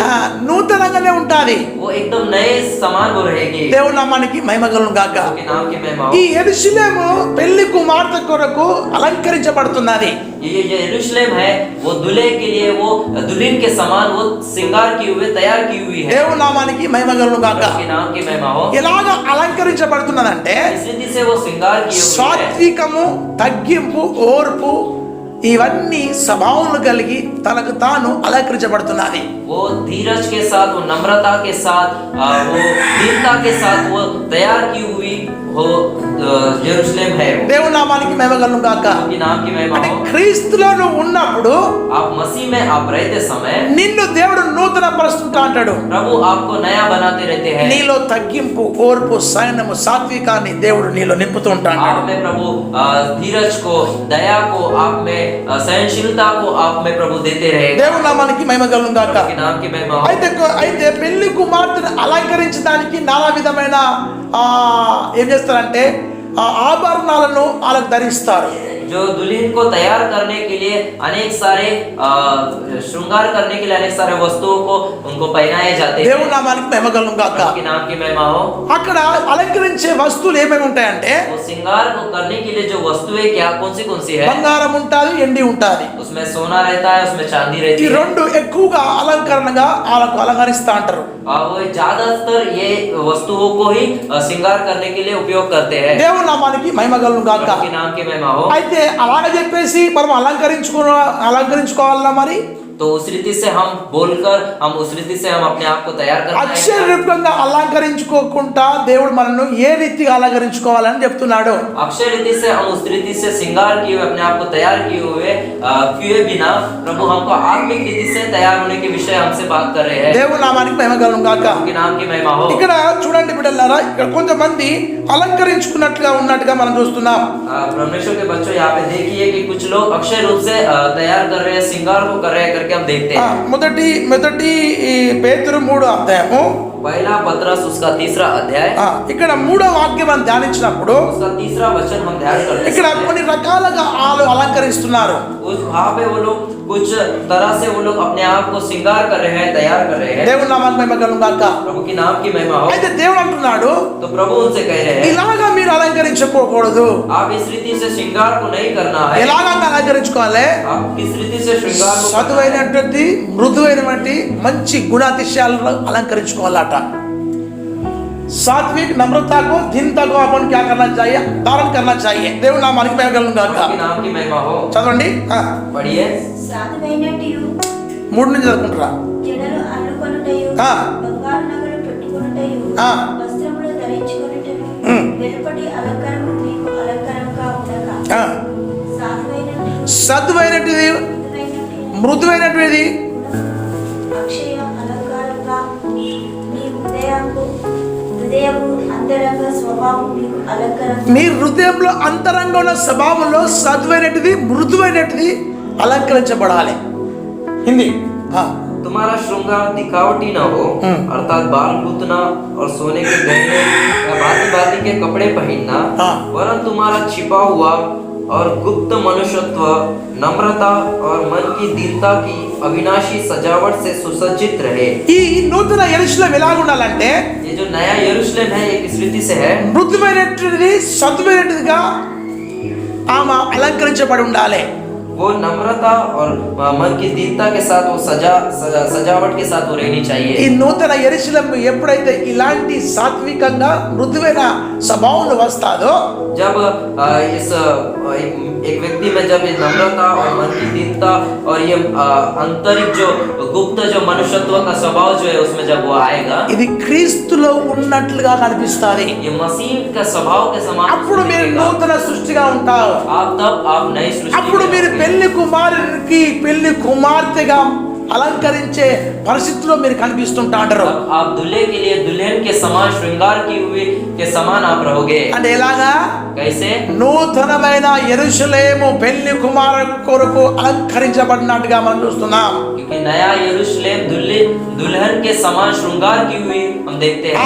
S1: నూతనంగానే ఉంటుంది.
S2: वो एकदम नए समान वो रहेगी.
S1: దేవుని నామానికి మహిమ కలుగును గాక.
S2: उसके नाम की महिमा हो.
S1: ఈ యెరూషలేము పెళ్లి కుమార్తె కొరకు అలంకరించబడుతున్నది.
S2: ये यरूशलेम है वो दूल्हे के लिए वो दुल्हन के समान वो श्रृंगार की हुई तैयार की हुई है.
S1: దేవుని నామానికి మహిమ కలుగును గాక.
S2: उसके नाम की महिमा हो.
S1: ఎలాగ అలంకరించబడుతున్నదంటే
S2: इस रीति से वो श्रृंगार की हुई है.
S1: సాత్వికము, తగ్గింపు, ఓర్పు ఇవన్నీ స్వభావం కలిగి తనకు తాను అలంకరించబడుతున్నది.
S2: वो धीरज के साथ, वो नम्रता के साथ, वो दीनता के साथ वो तैयार की हुई हो यरूशलेम है.
S1: దేవుని నామానికి మహిమ కలుగును గాక.
S2: उसके नाम की महिमा
S1: అంటే
S2: हो.
S1: క్రీస్తులో నువ్వు ఉన్నప్పుడు
S2: आप मसीह में आप रहते समय
S1: నిన్ను దేవుడు నూతన పరుస్తుంటా అంటాడు.
S2: प्रभु आपको नया बनाते रहते हैं.
S1: నీలో తగ్గింపు, ఓర్పు, సహనము, సాత్వికాన్ని దేవుడు నీలో నింపుతూ ఉంటాడు.
S2: आप में प्रभु धीरज को, दया को, आप में सहनशीलता को आप में प्रभु देते रहेगा.
S1: దేవుని నామానికి మహిమ కలుగును గాక.
S2: उसके नाम की महिमा हो.
S1: అయితే పెళ్లి కుమార్తెను అలంకరించడానికి నానా విధమైన ఏం చేస్తారంటే ఆభరణాలను వాళ్ళకు ధరిస్తారు.
S2: जो दुल्हन को तैयार करने के लिए अनेक सारे श्रृंगार करने के लिए अनेक सारे वस्तुओं को उनको पहनाए जाते हैं.
S1: దేవుని నామానికి మహిమ కలుగును గాక.
S2: उसके नाम की महिमा हो.
S1: అక్కడ అలంకరించే వస్తువులు ఏమేమి ఉంటాయంటే
S2: वो श्रृंगार को करने के लिए जो वस्तुएं क्या कौन सी है?
S1: బంగారం ఉంటుంది, ఎండి ఉంటుంది.
S2: उसमें सोना रहता है, उसमें चांदी रहती
S1: ఈ
S2: है.
S1: రెండు ఎక్కువగా అలంకరణగా వాళ్ళకు అలంకరిస్తా అంటారు.
S2: वो ज्यादातर ये वस्तुओं को ही श्रृंगार करने के लिए उपयोग करते हैं.
S1: దేవుని నామానికి మహిమ కలుగును గాక.
S2: उसके नाम की महिमा हो.
S1: అయితే అలాగ చెప్పేసి మనం అలంకరించుకోవాలన్నా మరి
S2: तो तो उस रीति से हम बोलकर हम उस रीति से हम अपने आप को तैयार करते हैं।
S1: అక్షరరూపంగా అలంకరించుకోకుండా దేవుడు మనల్ని ఏ రీతిగా అలంకరించుకోవాలని చెప్తున్నాడు.
S2: अक्षय रीति से हम उस रीति से श्रृंगार किए हुए अपने आप को तैयार किए हुए किए बिना प्रभु हमको आत्मिक रीति से तैयार होने के विषय हमसे बात कर रहे हैं।
S1: దేవుని నామానికి మహిమ కలుగును గాక.
S2: उनके नाम की महिमा हो।
S1: ఇక్కడ చూడండి బిడ్డలారా, ఇక్కడ కొంతమంది అలంకరించుకున్నట్లుగా ఉన్నట్టుగా మనం చూస్తున్నాం.
S2: परमेश्वर के बच्चों यहाँ पे देखिए कि कुछ लोग अक्षय रूप से तैयार कर रहे हैं, श्रृंगार को कर रहे हैं करके हम देखते हैं।
S1: మొదటి ఈ పేతురు 3వ అధ్యాయము
S2: पहला पत्रस उसका 3रा अध्याय
S1: ఇక్కడ 3వ వాక్యం మనం ధ్యానించినప్పుడు
S2: उसका 3रा वचन हम ध्यान करते हैं।
S1: ఇక్కడ కొన్ని రకాలుగా అలంకరిస్తున్నారు.
S2: उस वहाँ पे वो लोग कुछ तरह से वो लोग अपने आप को श्रृंगार कर रहे हैं, तैयार कर रहे हैं।
S1: దేవుని నామానికి మహిమ కలుగును గాక.
S2: प्रभु की नाम की महिमा हो।
S1: అయితే దేవుడు అంటున్నాడు,
S2: तो प्रभु उनसे कह रहे हैं
S1: ఇలాగా మీరు అలంకరించుకోకూడదు.
S2: आप इस रीति से श्रृंगार को नहीं करना है।
S1: ఎలాగా అలంకరించుకోవాలి?
S2: आप किस रीति से श्रृंगार को
S1: చదువైనటువంటి మృదువైనటువంటి మంచి గుణాతిశయాలను అలంకరించుకోవాలట. सात्विक नम्रता को दीनता को अपन क्या करना चाहिए, धारण करना चाहिए. దేవుని నామానికి మహిమ కలుగును గాక.
S2: की नाम की महिमा हो।
S1: చదవండి,
S2: पढ़िए
S3: సాధువైనట్టు
S1: 3 నుంచి చదువుకుంటారా?
S3: జడలు అల్లుకొనుటయు
S1: ఆ.
S3: బంగారు నగలు పెట్టుకొనుటయు
S1: ఆ.
S3: వస్త్రములు ధరించుకొనుటయు వెలుపటి అలంకారము మీకు అలంకారంగా ఉండక
S1: సద్వైనటిది మృదువైనటువంటిది
S3: అక్షయ అలంకారంగా నీ హృదయము అంతరంగ స్వభావం మీకు అలంకారం.
S1: నీ హృదయంలో అంతరంగ ఉన్న స్వభావంలో సద్వైనటిది మృదువైనటిది అలంకరించబడాలి. హిందీ
S2: तुम्हारा श्रृंगार दिखावटी न हो, अर्थात बाल गूंथना और सोने के गहने या भांति भांति के कपड़े पहनना, वरन तुम्हारा छिपा हुआ और गुप्त मनुष्यत्व नम्रता और मन की दीनता की अविनाशी सजावट से सुसज्जित रहे.
S1: ఈ నూతన యెరూషలేము ఎలా ఉండాలంటే,
S2: ये जो नया यरूशलेम है ये किस रीति से है?
S1: మృదువైనటువంటిది సద్వైనటిదిగా ఆమె అలంకరించబడి ఉండాలి.
S2: वो नम्रता और मन की दीनता के साथ वो सजावट के साथ वो रहनी चाहिए.
S1: ఈ నూతన యెరూషలేము ఎప్పుడైతే ఇలాంటి సాత్వికంగా మృదువైన స్వభావంలో వస్తాదో,
S2: जब इस एक व्यक्ति में जब ये नम्रता और मन की दीनता और ये आंतरिक जो गुप्त जो मनुष्यत्व का स्वभाव जो है उसमें जब वो आएगा,
S1: ఇది క్రీస్తులో ఉన్నట్లుగా కనిపిస్తుంది.
S2: ये मसीह का स्वभाव के समान
S1: అప్పుడు మీరు నూతన సృష్టిగా ఉంటారు.
S2: आप नई सृष्टि
S1: అప్పుడు మీరు పెళ్లి కుమారునికి పెళ్లి కుమార్తెగా అలంకరించే పరిస్థితిలో మీరు కనిపిస్తుంటారు.
S2: आप दूल्हे के लिए दुल्हन के समान श्रृंगार की हुई के समान आप रहोगे.
S1: అంటే ఎలాగా?
S2: कैसे?
S1: నూతనమైన యెరూషలేము పెళ్లి కుమారుని కొరకు అలంకరించబడినట్టుగా మనం చూస్తున్నాం.
S2: क्योंकि नया यरूशलेम दुल्हन के समान श्रृंगार की हुई हम देखते हैं.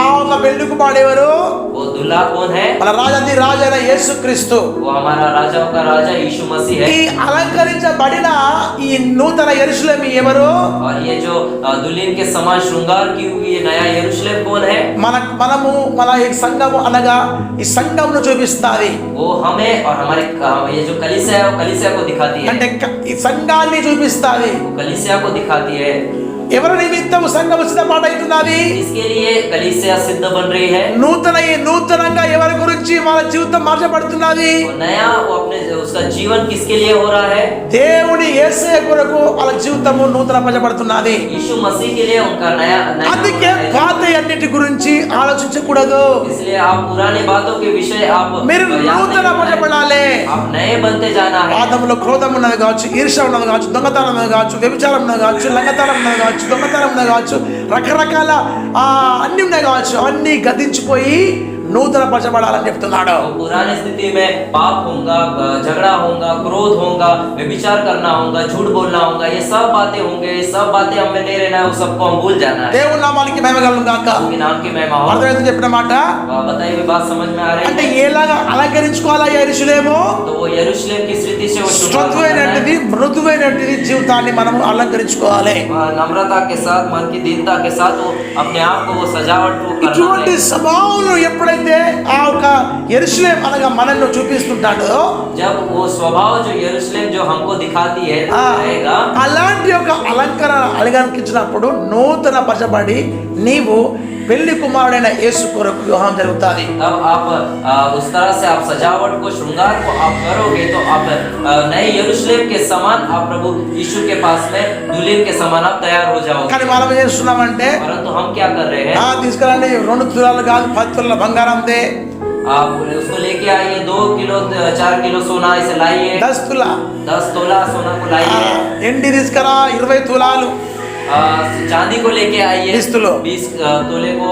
S1: ఆ ఒక పెళ్లి కుమారుడు ఎవరు?
S2: वो दूल्हा कौन है?
S1: మన రాజాది రాజైన యేసుక్రీస్తు.
S2: वो हमारा राजाओं का राजा यीशु मसीह है.
S1: ఈ అలంకరించబడిన ఈ నూతన యెరూషలేము ఎవరు?
S2: और ये जो दुल्हन के समान श्रृंगार की हुई ये नया यरूशलेम कौन है?
S1: మనము మన ఈ సంఘము అనగా ఈ సంఘమును చూపిస్తాది.
S2: वो हमें और हमारे ये जो कलीसिया है वो कलीसिया को दिखाती है.
S1: అంటే ఈ సంఘాన్ని చూపిస్తాది.
S2: वो कलीसिया को दिखाती है.
S1: ఎవరి నిమిత్తం సంఘము సిద్ధపడుతున్నది?
S2: इसके लिए कलीसिया सिद्ध बन रही है.
S1: నూతనంగా ఎవరి గురించి వాళ్ళ జీవితం మార్చబడుతున్నది?
S2: वो नया वो अपने उसका जीवन किसके लिए हो रहा है?
S1: దేవుని యేసయ్య కొరకు వాళ్ళ జీవితము నూతనపరచబడుతున్నది.
S2: यीशु मसीह के लिए उनका नया
S1: అందుకే పాత అన్నిటి గురించి ఆలోచించకూడదు.
S2: इसलिए आप पुरानी बातों के विषय आप
S1: మీరు నూతనపరచబడాలి.
S2: आप नए बनते जाना है.
S1: ఆదములో క్రోధం ఉన్నది కావచ్చు, ఈర్ష్య ఉన్నది కావచ్చు, దొంగతనం ఉన్నది కావచ్చు, వ్యభిచారం ఉన్నది కావచ్చు, లంగతనం ఉన్నది కావచ్చు, దొంగతనం ఉన్నది కావచ్చు, రకరకాల అన్ని ఉన్నాయి కావచ్చు, అన్ని గతించిపోయి నూతన పరచబడాలని చెప్తున్నాడు.
S2: पुरानी स्थिति में पाप होगा, झगड़ा होगा, क्रोध होगा, व्यभिचार करना होगा, झूठ बोलना होगा, ये सब बातें होंगे. ये सब बातें हमें नहीं रहना है, वो सबको हम भूल जाना है.
S1: దేవుని నామానికి మహిమ కలుగును గాక.
S2: उनके नाम की महिमा हो.
S1: అర్థమైంది చెప్పిన మాట?
S2: बताइए बात समझ में आ रही
S1: అంటే
S2: है?
S1: ఎలాగా అలంకరించుకోవాలా యెరూషలేము?
S2: तो वो यरूशलेम किस रीति से वो
S1: మృదువైనటిది మృదువైనటిది జీవితాన్ని మనం అలంకరించుకోవాలి.
S2: नम्रता के साथ मन की दीनता के साथ वो अपने आप को वो सजावट को करना
S1: ఇటువంటి
S2: है.
S1: స్వభావం ఎప్పుడైతే అయితే ఆ ఒక యెరూషలేం అనగా మనల్ని చూపిస్తుంటాడో,
S2: जब वो स्वभाव जो यरूशलेम जो हमको दिखाती है
S1: ఆ,
S2: रहेगा,
S1: అలాంటి ఒక అలంకరించినప్పుడు నూతన పరచబడి నీవు పెళ్లి కుమారుడైన యేసు కొరకు వివాహం జరుగుతుంది.
S2: तब आप उस तरह से आप सजावट को, श्रृंगार को आप करोगे तो आप नए यरूशलेम के समान आप प्रभु यीशु के पास में दुल्हन के समान आप तैयार हो जाओगे।
S1: కానీ మనం ఏం చేస్తున్నామంటే,
S2: परंतु हम क्या कर रहे हैं?
S1: తీసుకురండి 2 తులాలు కాదు 10 తులాల బంగారం దే,
S2: आप उसको लेके आइए, 2 किलो 4 किलो सोना इसे लाइए,
S1: 10 తులా
S2: 10 तोला सोना को लाइए,
S1: ఎండి తీసుకురా 20 తులాలు
S2: चांदी को लेके आइए
S1: 20 తులు.
S2: 20 तोले को।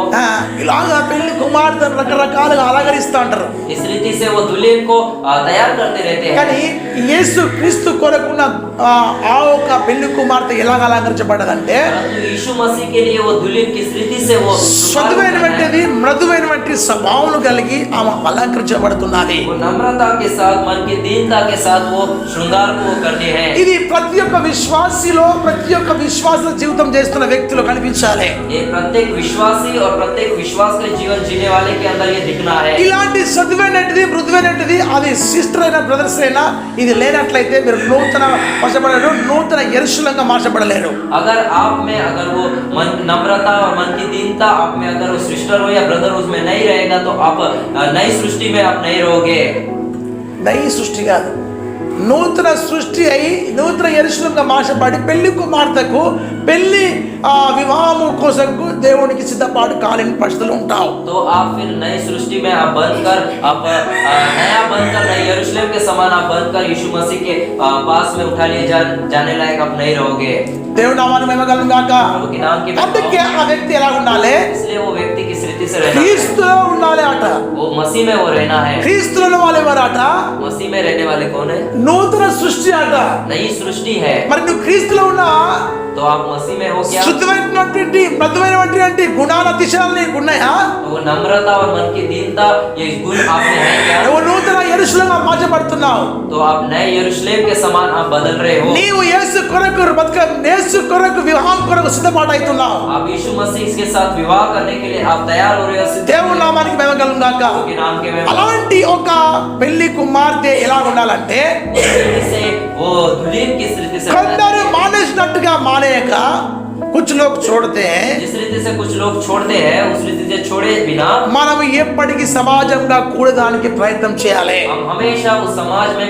S1: ఇలాగా పెళ్లి కుమార్తెను రకరకాలుగా అలంకరిస్తూ ఉంటారు.
S2: इस रीति से वो दुल्हन को तैयार करते रहते हैं।
S1: కానీ యేసు క్రీస్తు కొరకున్న ఆ ఒక పెళ్లి కుమార్తె ఎలాగ అలంకరించబడ్డదంటే,
S2: परंतु यीशु मसीह के लिए वो दुल्हन किस रीति से वो
S1: స్వచ్ఛమైనటువంటిది మృదువైనటువంటి స్వభావం కలిగి ఆమె అలంకరించబడుతున్నది.
S2: वो नम्रता के साथ, मन की दीनता के साथ वो श्रृंगार को करते हैं।
S1: ఇది ప్రతి ఒక్క విశ్వాసిలో, ప్రతి ఒక్క విశ్వాస జీవితం చేస్తున్న వ్యక్తిలో కనిపించాలి.
S2: ये प्रत्येक विश्वासी और प्रत्येक विश्वास के जीवन जीने वाले के अंदर ये दिखना है।
S1: ఇలాంటి చదువైనటిది, మృదువైనటిది, అది సిస్టర్ అయినా బ్రదర్స్ అయినా ఇది లేనట్లయితే మీరు నూతన మార్చబడలేరు, నూతన యెరూషలేంగా మార్చబడలేరు.
S2: अगर आप में अगर वो मन नम्रता और मन की दीनता आप में अगर वो सिस्टर हो या ब्रदर उसमें नहीं रहेगा तो आप नई सृष्टि में आप नहीं रहोगे।
S1: నై సృష్టి కాదు, నూతన సృష్టి అయి నూతన యెరూషలేంగా మార్చబడి పెళ్లి కుమార్తెకు పెళ్లి వివాహం కోసం దేవునికి సిద్ధపాటు కాలేని పరిస్థితులు ఉంటావు.
S2: तो आप फिर नई सृष्टि में आप बनकर आप नया बनकर नए यरूशलेम के समान आप बनकर यीशु मसीह के पास में उठा लिए जाने लायक आप नहीं रहोगे।
S1: దేవుని నామానికి మహిమ కలుగును గాక.
S2: प्रभु के नाम की
S1: అందుకే ఆ వ్యక్తి ఎలా ఉండాలి?
S2: इसलिए वो व्यक्ति किस रीति से रहना है?
S1: క్రీస్తులో ఉండాలి అట.
S2: वो मसीह में वो रहना है।
S1: క్రీస్తులో వాళ్ళు ఎవరట?
S2: मसीह में रहने वाले कौन है?
S1: నూతన సృష్టి అట.
S2: नई सृष्टि है।
S1: మరి నువ్వు క్రీస్తులో ఉన్నా
S2: तो आप मसीह में हो क्या?
S1: శుద్ధమైనటువంటి మృదువైనటువంటి గుణాల అతిశయాలు నీకు ఉన్నాయా?
S2: तो वो नम्रता और मन की दीनता ये गुण आप में है क्या?
S1: నువ్వు నూతన యెరూషలేంగా మార్చబడుతున్నావు.
S2: तो आप नए यरूशलेम के समान आप बदल रहे हो।
S1: నీవు యేసు కొరకు యేసు కొరకు వివాహం కొరకు సిద్ధపాటవుతున్నావు.
S2: आप यीशु मसीह के साथ विवाह करने के लिए आप तैयार हो रहे हो।
S1: దేవుని నామానికి మహిమ కలుగును గాక.
S2: के नाम के में
S1: అలాంటి ఒక పెళ్లి కుమార్తె ఎలా ఉండాలంటే,
S2: से वो दुल्हन किस रीति से
S1: కొందరు మానేసినట్టుగా మానేయక कुछ लोग छोड़ते हैं,
S2: जिस रीति से कुछ लोग छोड़ते हैं उस रीति से छोड़े बिना
S1: మనం ఎప్పటికీ సమాజంగా కూడడానికి ప్రయత్నం చేయాలి.
S2: हम हमेशा उस समाज में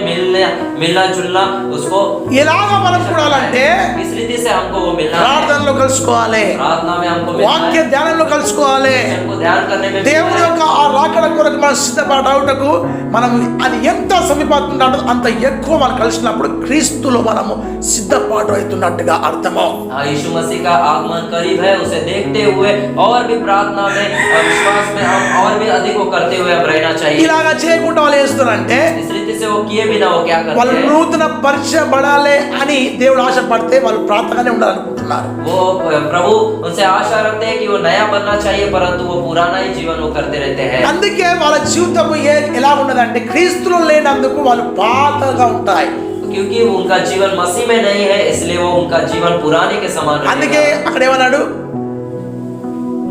S2: मिलना जुलना उसको
S1: ఎలాగ మనం కూడాలంటే
S2: किस रीति से हमको वो मिलना है।
S1: ప్రార్థనలో కలుసుకోవాలి,
S2: प्रार्थना में हमको मिलना
S1: వాక్య
S2: है,
S1: ధ్యానంలో కలుసుకోవాలి.
S2: हमको ध्यान करने में
S1: దేవుని యొక్క ఆ రాకడ కొరకు మనం సిద్ధపడవుటకు మనం అది ఎంత సమీపతుంటాడో అంత ఎక్కువ మనం కలిసినప్పుడు క్రీస్తులో మనము సిద్ధపాటు అవుతున్నట్టుగా అర్థము.
S2: यीशु मसीह का आगमन करीब है, उसे देखते हुए और भी प्रार्थना में और विश्वास में हम और भी अधिक वो करते हुए अब रहना चाहिए।
S1: ఇలాగా చేయకుండా వాళ్ళు చేస్తున్నారంటే
S2: इस रीति से वो किए बिना वो क्या करते
S1: వాళ్ళు
S2: हैं?
S1: నూతన పరిచయపడాలి అని దేవుడు ఆశపడితే వాళ్ళు ప్రార్థనగానే ఉండాలనుకుంటున్నారు.
S2: वो प्रभु उनसे आशा रखते हैं कि वो नया बनना चाहिए परंतु वो पुराना ही जीवन वो करते रहते हैं।
S1: అందుకే వాళ్ళ జీవితం ఎలా ఉన్నదంటే క్రీస్తులో లేనందుకు వాళ్ళు పాతగా ఉంటాయి.
S2: क्योंकि उनका जीवन मसीह में नहीं है इसलिए वो उनका जीवन पुराने के समान
S1: అందుకే
S2: रहेगा।
S1: అక్కడ ఏమన్నాడు,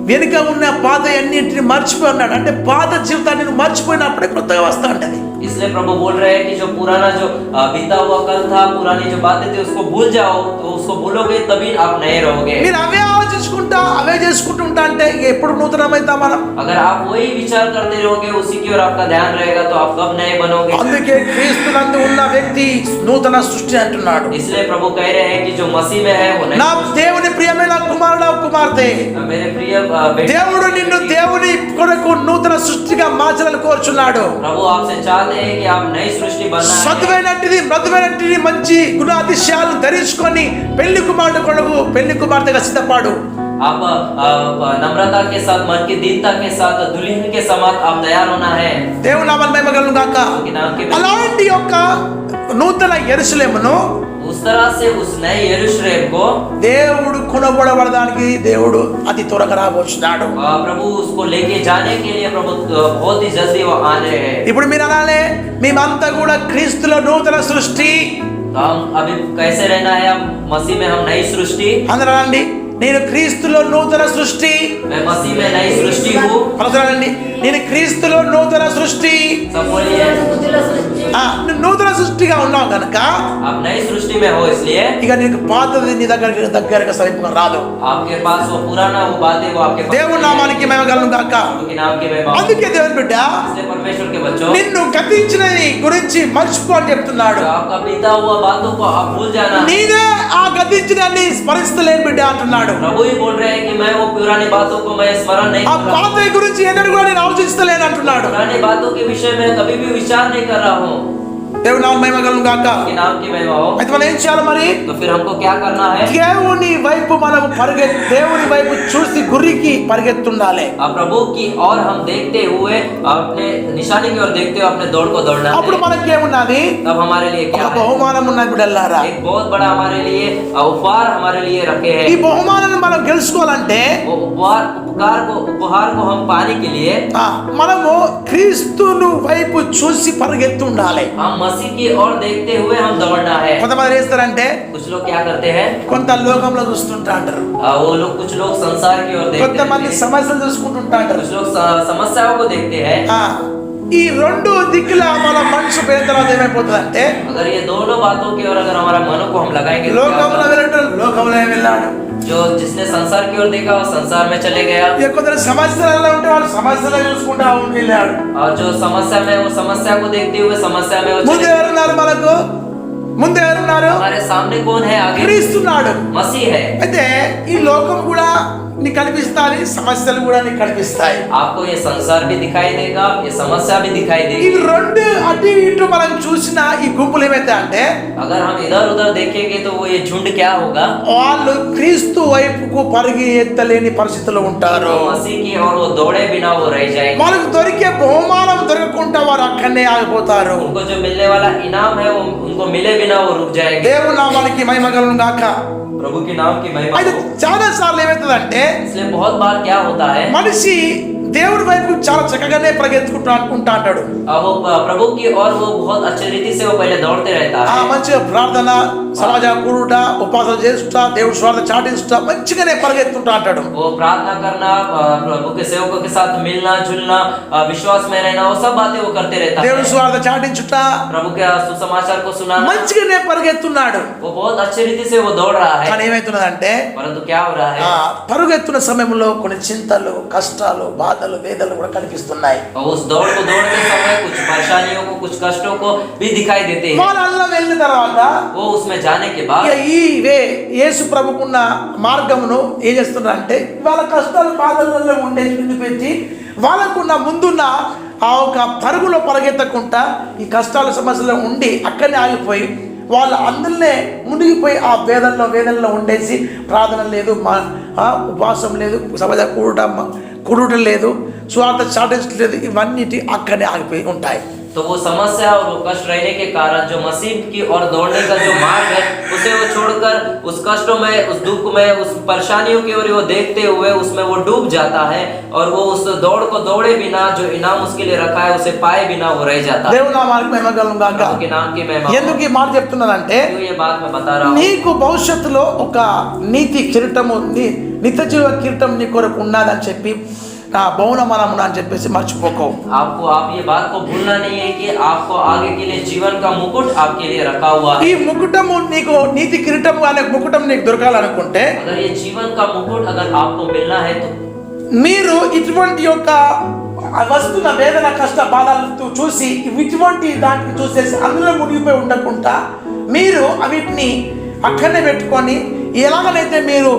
S1: వెనుక ఉన్న పాత అన్నింటిని మర్చిపోయి అన్నాడు. అంటే పాత జీవితాన్ని నువ్వు మర్చిపోయినప్పుడే కొత్తగా వస్తా ఉంటది.
S2: इसलिए प्रभु बोल रहे हैं कि जो पुराना जो बीता हुआ कल था, पुरानी जो बातें थी उसको भूल जाओ, तो उसको भूलोगे तभी आप नए रहोगे।
S1: మీరు అవే ఆలోచించుకుంటా అవే చేసుకుంటుంటా అంటే ఎప్పుడు నూతనమైతా మనం?
S2: अगर आप वही विचार करते रहोगे, उसी की ओर आपका ध्यान रहेगा तो आप कब नए बनोगे।
S1: అందుకే క్రీస్తునందు ఉన్న వ్యక్తి నూతన సృష్టి అంటున్నాడు.
S2: इसलिए प्रभु कह रहे हैं कि जो मसीह में है वो
S1: నా దేవుని ప్రియమైన కుమారుడు కుమార్తె,
S2: मेरे प्रिय बेटे,
S1: దేవుడు నిన్ను దేవుని కొరకు నూతన సృష్టిగా మార్చాలని కోరుచున్నాడు.
S2: प्रभु आपसे चाहते हैं कि आप नई सृष्टि बनना है।
S1: సత్వమైనటిది మృదువైనటిది మంచి గుణాతిశయాలు ధరించుకొని పెళ్లి కుమారుడు కొరకు పెళ్లి కుమార్తెగా సిద్ధపాడు.
S2: आप नम्रता के साथ, मन की दीनता के साथ दुल्हन के समान आप तैयार होना है।
S1: దేవుని నామమున మహిమ కలుగును గాక.
S2: के नाम के
S1: అలాంటి యొక్క నూతన యెరూషలేమును
S2: उस तरह से उस नए यरूशलेम को
S1: దేవుడు కొనబడడానికి దేవుడు అతి త్వరగా రాబోతున్నాడు.
S2: प्रभु उसको लेके जाने के लिए प्रभु बहुत ही जल्दी वो आने हैं।
S1: ఇప్పుడు మీరు అనాలే మేమంతా కూడా క్రీస్తులో నూతన సృష్టి
S2: तो हम अभी कैसे रहना है? हम मसीह में हम नई सृष्टि।
S1: అందరూ అనండి, నేను క్రీస్తులో నూతన సృష్టి.
S2: मैं मसीह में नई सृष्टि हूँ।
S1: పలకరండి, నేను క్రీస్తులో నూతన సృష్టి.
S2: सब बोलिए,
S1: నువ్వు నూతన సృష్టిగా ఉన్నావు కనుక
S2: आप नई सृष्टि में हो, इसलिए
S1: ఇక నీకు పాతది నీ దగ్గరకు సమీపంగా రాదు.
S2: आपके पास वो पुराना वो बातें वो आपके पास
S1: దేవుని నామానికి మహిమ కలుగును గాక.
S2: उनके नाम के महिमा।
S1: అందుకే దేవుని బిడ్డ
S2: इसलिए परमेश्वर के बच्चों,
S1: నిన్ను గతించినది గురించి మర్చిపో అని చెప్తున్నాడు.
S2: जो आपका बीता हुआ बातों को आप भूल जाना।
S1: నేనే ఆ గతించినన్ని స్మరిస్తలేను బిడ్డ అంటున్నాడు.
S2: प्रभु ही बोल रहे हैं कि मैं वो पुरानी बातों को मैं स्मरण नहीं
S1: ఆ
S2: कर रहा हूँ।
S1: పాత గురించి ఎన్నడూ కూడా నేను ఆలోచిస్తలేను అంటున్నాడు.
S2: पुरानी बातों के विषय में कभी भी विचार नहीं कर रहा हूँ।
S1: దేవుని నామం మహిమ కలుగును గాక.
S2: के नाम की महिमा हो।
S1: అయితే మనం ఏం చేయాలి మరి?
S2: तो फिर हमको क्या करना है?
S1: దేవుని వైపు మనం దేవుని వైపు చూసి గురికి పరిగెత్తుండాలి.
S2: प्रभु की और हम देखते हुए अपने निशानी की ओर देखते हुए अपने दौड़ को दौड़ना है।
S1: అప్పుడు మనకి ఏమున్నది?
S2: तब हमारे लिए
S1: ఒక
S2: क्या है?
S1: బహుమానం ఉన్నది బిడ్డలారా.
S2: एक बहुत बड़ा हमारे लिए उपहार हमारे लिए रखे हैं।
S1: ఈ బహుమానాన్ని మనం గెలుచుకోవాలంటే
S2: वो उपहार को हम पाने के लिए
S1: మనము క్రీస్తును వైపు చూసి పరిగెత్తుండాలి.
S2: हम मसीह की ओर देखते हुए हम दौड़ना है।
S1: కొంతమంది చేస్తారంటే
S2: कुछ लोग क्या करते हैं?
S1: కొంత లోకంలో చూస్తుంటా అంటారు,
S2: वो लोग कुछ लोग संसार की ओर देखते
S1: కొంతమంది
S2: हैं,
S1: సమస్యలు చూసుకుంటుంటా అంటారు.
S2: कुछ लोग समस्याओं को देखते हैं।
S1: ఈ రెండు దిక్కుల మన మనసు పోయిన తర్వాత ఏమైపోతుంది అంటే,
S2: अगर ये दोनों बातों की ओर अगर हमारा मन को हम लगाएंगे तो क्या
S1: లోకంలో
S2: होगा?
S1: వెళ్ళటం లోకంలో వెళ్ళాడు.
S2: जो जिसने संसार की ओर देखा वो संसार में चले गया,
S1: కొందరు సమస్యలు ఉంటే వాళ్ళు సమస్యలు చూసుకుంటా వెళ్ళాడు.
S2: और जो समस्या में वो समस्या को देखते हुए समस्या में वो
S1: ముందు
S2: चले।
S1: ఎవరున్నారు? మనకు ముందు ఎవరున్నారు?
S2: हमारे सामने कौन है? आगे
S1: క్రీస్తున్నాడు.
S2: मसीह है।
S1: అయితే ఈ లోకం కూడా నీకు కనిపిస్తాయి, సమస్యలు కూడా నీకు కనిపిస్తాయి.
S2: आपको ये संसार भी दिखाई देगा, ये समस्या भी दिखाई
S1: ఈ
S2: देगी।
S1: రెండు అటు ఇటు మనం చూసిన ఈ గుంపులు ఏమైతే అంటే,
S2: अगर हम इधर उधर देखेंगे तो वो ये झुंड क्या होगा?
S1: వాళ్ళు క్రీస్తు వైపుకు పరిగెత్తలేని పరిస్థితిలో ఉంటారు.
S2: तो मसीह की और वो दौड़े बिना वो रह जाएंगे।
S1: వాళ్ళకు దొరికే బహుమానం దొరకకుండా వారు అక్కడనే ఆగిపోతారు.
S2: उनको जो मिलने वाला इनाम है वो उनको मिले बिना वो रुक जाएंगे।
S1: దేవుని నామానికి మహిమ కలుగును గాక.
S2: प्रभु के नाम की महिमा
S1: అయితే
S2: हो।
S1: చాలా సార్లు ఏమవుతుందంటే,
S2: इसलिए बहुत बार क्या होता है,
S1: మనిషి దేవుడి వైపు చాలా చక్కగానే పరిగెత్తుకుంటా అంటాడు.
S2: वो प्रभु की और वो बहुत अच्छे रीति से वो पहले दौड़ते रहता है।
S1: మంచిగా ప్రార్థన, సమాజ కూడుట, ఉపాసన చేసుట, దేవుడి స్వార్థ చాటించుట, మంచిగానే పరిగెత్తుంటా అంటాడు.
S2: वो प्रार्थना करना, प्रभु के सेवकों के साथ मिलना जुलना, विश्वास में रहना, वो सब बातें वो करते रहता है।
S1: దేవుడి స్వార్థ చాటించుట,
S2: प्रभु के सुसमाचार को सुनाना,
S1: మంచిగానే పరిగెత్తున్నాడు.
S2: वो बहुत अच्छे रीति से वो दौड़ रहा है।
S1: కానీ ఏమవుతున్నదంటే,
S2: परंतु क्या हो रहा है,
S1: పరుగెత్తున్న సమయంలో కొన్ని చింతలు, కష్టాలు, బాధలు, వేదనలు కూడా కనిపిస్తున్నాయి.
S2: उस दौड़ को दौड़ते समय कुछ परेशानियों को कुछ कष्टों को भी दिखाई देते हैं।
S1: వాళ్ళు అల్ల వెళ్ళిన తర్వాత
S2: वो उसमें जाने के बाद
S1: ఈ యేసు ప్రభుకున్న మార్గమును ఏం చేస్తున్నారంటే, వాళ్ళ కష్టాలు బాధలలో ఉండే పెట్టి వాళ్ళకున్న ముందున్న ఆ ఒక పరుగులో పరిగెత్తకుండా ఈ కష్టాల సమస్యలో ఉండి అక్కడనే ఆగిపోయి వాళ్ళ అందులోనే మునిగిపోయి ఆ వేదనలో ఉండేసి ప్రార్థన లేదు, ఉపవాసం లేదు, సమాజ కూడుట లేదు, స్వార్థ చాటించలేదు, ఇవన్నిటి అక్కడనే ఆగిపోయి ఉంటాయి.
S2: तो वो समस्या और वो कष्ट रहने के कारण जो मसीह की और दौड़ने का जो मार्ग है उसे वो छोड़कर उस कष्टों में, उस दुख में, उस परेशानियों की ओर वो देखते हुए उसमें वो डूब जाता है और वो उस दौड़ को दौड़े बिना जो इनाम उसके लिए रखा है उसे पाए बिना वो रह जाता है।
S1: దేవుని నామానికి మహిమ కలుగును గాక.
S2: प्रभु के नाम की महिमा हो।
S1: ఎందుకు ఈ మాట చెప్తున్నానంటే,
S2: क्यों ये बात मैं बता रहा हूँ?
S1: నీకు భవిష్యత్తులో ఒక నీతి కిరీటము, నిత్య జీవ కిరీటం నీ కొరకు ఉన్నదని చెప్పి నా భవనమనమున అని చెప్పేసి మర్చిపోకు.
S2: आपको आप ये बात को भूलना नहीं है कि आपको आगे के लिए जीवन का मुकुट आपके लिए रखा हुआ है।
S1: ఈ ముకుటము నీకు, నీతి కిరీటము అనే ముకుటం నీకు దొరకాలనుకుంటే,
S2: अगर ये जीवन का मुकुट अगर आपको मिलना है तो
S1: మీరు ఇటువంటి యొక్క వస్తున్న వేదన, కష్ట బాధలు చూసి ఇటువంటి దాంట్లో చూసేసి అందులో మునిగిపోయి ఉండకుండా మీరు వీటిని అక్కడనే పెట్టుకొని ఎలాగనైతే మీరు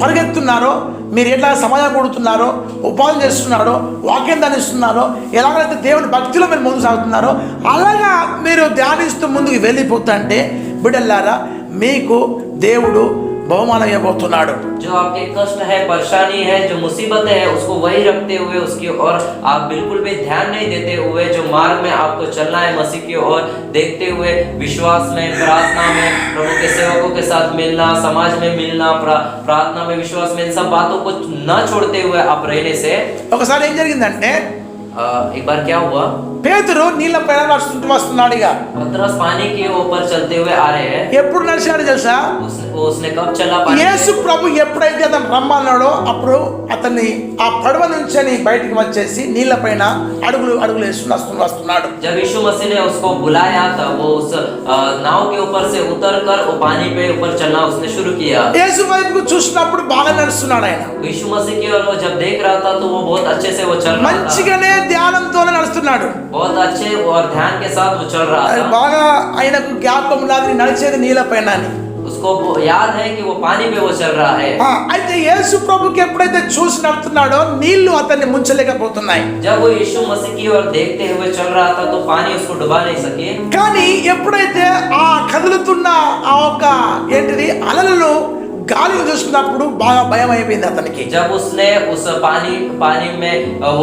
S1: పరిగెత్తున్నారో, మీరు ఎట్లా సమాజం కూడుతున్నారో, ఉపాధి చేస్తున్నారో, వాక్యం ధ్యానిస్తున్నారో, ఎలాగైతే దేవుని భక్తిలో మీరు ముందుకు సాగుతున్నారో అలాగా మీరు ధ్యానిస్తూ ముందుకు వెళ్ళిపోతుంటే బిడ్డలారా మీకు దేవుడు బహుమానం ఇవ్వబోతున్నాడు.
S2: जो आपके कष्ट है, परेशानी है, जो मुसीबतें है उसको वही रखते हुए उसकी और आप बिल्कुल भी ध्यान नहीं देते हुए जो मार्ग में आपको चलना है मसीह की ओर देखते हुए विश्वास में, प्रार्थना में, प्रभु के सेवकों के साथ मिलना, समाज में मिलना, प्रार्थना में, विश्वास में, इन सब बातों को न छोड़ते हुए आप रहने से
S1: ఒకసారి ఏం జరిగిందంటే,
S2: एक बार क्या हुआ,
S1: పేతురు నీళ్ళ పైన నడుచుకుంటూ వస్తున్నాడు. ఇక
S2: पतरस पानी के ऊपर चलते हुए आ रहे हैं।
S1: ఎప్పుడు నడిచాడు తెలుసా?
S2: उसने कब चला पानी
S1: యేసు ప్రభు ఎప్పుడైతే అతను రమ్మన్నాడో అప్పుడు అతన్ని ఆ పడవ నుంచి బయటికి వచ్చేసి నీళ్ళ పైన అడుగులు అడుగులు వేసుకుని వస్తున్నాడు.
S2: जब यीशु मसीह ने उसको बुलाया तब वो उस नाव के ऊपर से उतरकर वो पानी पे ऊपर चलना उसने शुरू किया।
S1: యేసు వైపుకు చూసినప్పుడు బాగా నడుస్తున్నాడు ఆయన.
S2: यीशु मसीह की ओर वो जब देख रहा था तो वो बहुत अच्छे से वो चल रहा था।
S1: మంచిగానే ధ్యానంతోనే నడుస్తున్నాడు.
S2: बहुत अच्छे और ध्यान के साथ वो चल रहा था।
S1: బాగా ఆయనకు జ్ఞాపకం ఉన్నది నడిచేది నీళ్ళ పైన అని.
S2: उसको याद है कि वो पानी पे वो चल रहा है।
S1: అయితే యేసు ప్రభుకి ఎప్పుడైతే చూసి నడుస్తున్నాడో నీళ్లు అతన్ని ముంచలేకపోతున్నాయి.
S2: जब वो यीशु मसीह की ओर देखते हुए चल रहा था तो पानी उसको डुबा नहीं सके।
S1: కానీ ఎప్పుడైతే ఆ కదులుతున్న ఆ ఒక ఏంటిది అలలను గాలిని చూసినప్పుడు బాగా భయం అయిపోయింది అతనికి.
S2: जब उसने उस पानी में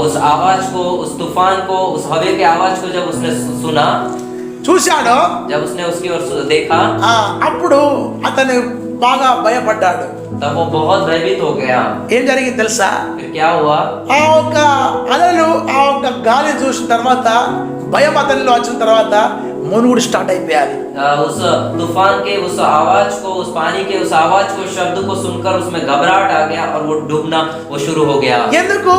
S2: उस आवाज को, उस तूफान को, उस हवा के आवाज को जब उसने सुना,
S1: చూశాడో,
S2: जब उसने उसकी ओर देखा,
S1: అప్పుడు అతను బాగా భయపడ్డాడు.
S2: तब वो बहुत भयभीत हो गया।
S1: ఏం జరిగింది తెలుసా?
S2: फिर क्या हुआ?
S1: ఆ ఒక అలలు ఆ ఒక గాలి చూసిన తర్వాత భయం అతనిలో వచ్చిన తర్వాత మునుగుడు స్టార్ట్ అయిపోయాలి.
S2: उस तूफान के उस आवाज को, उस पानी के उस आवाज को, शब्द को सुनकर उसमें घबराहट आ गया और वो डूबना वो शुरू हो गया।
S1: ఎందుకు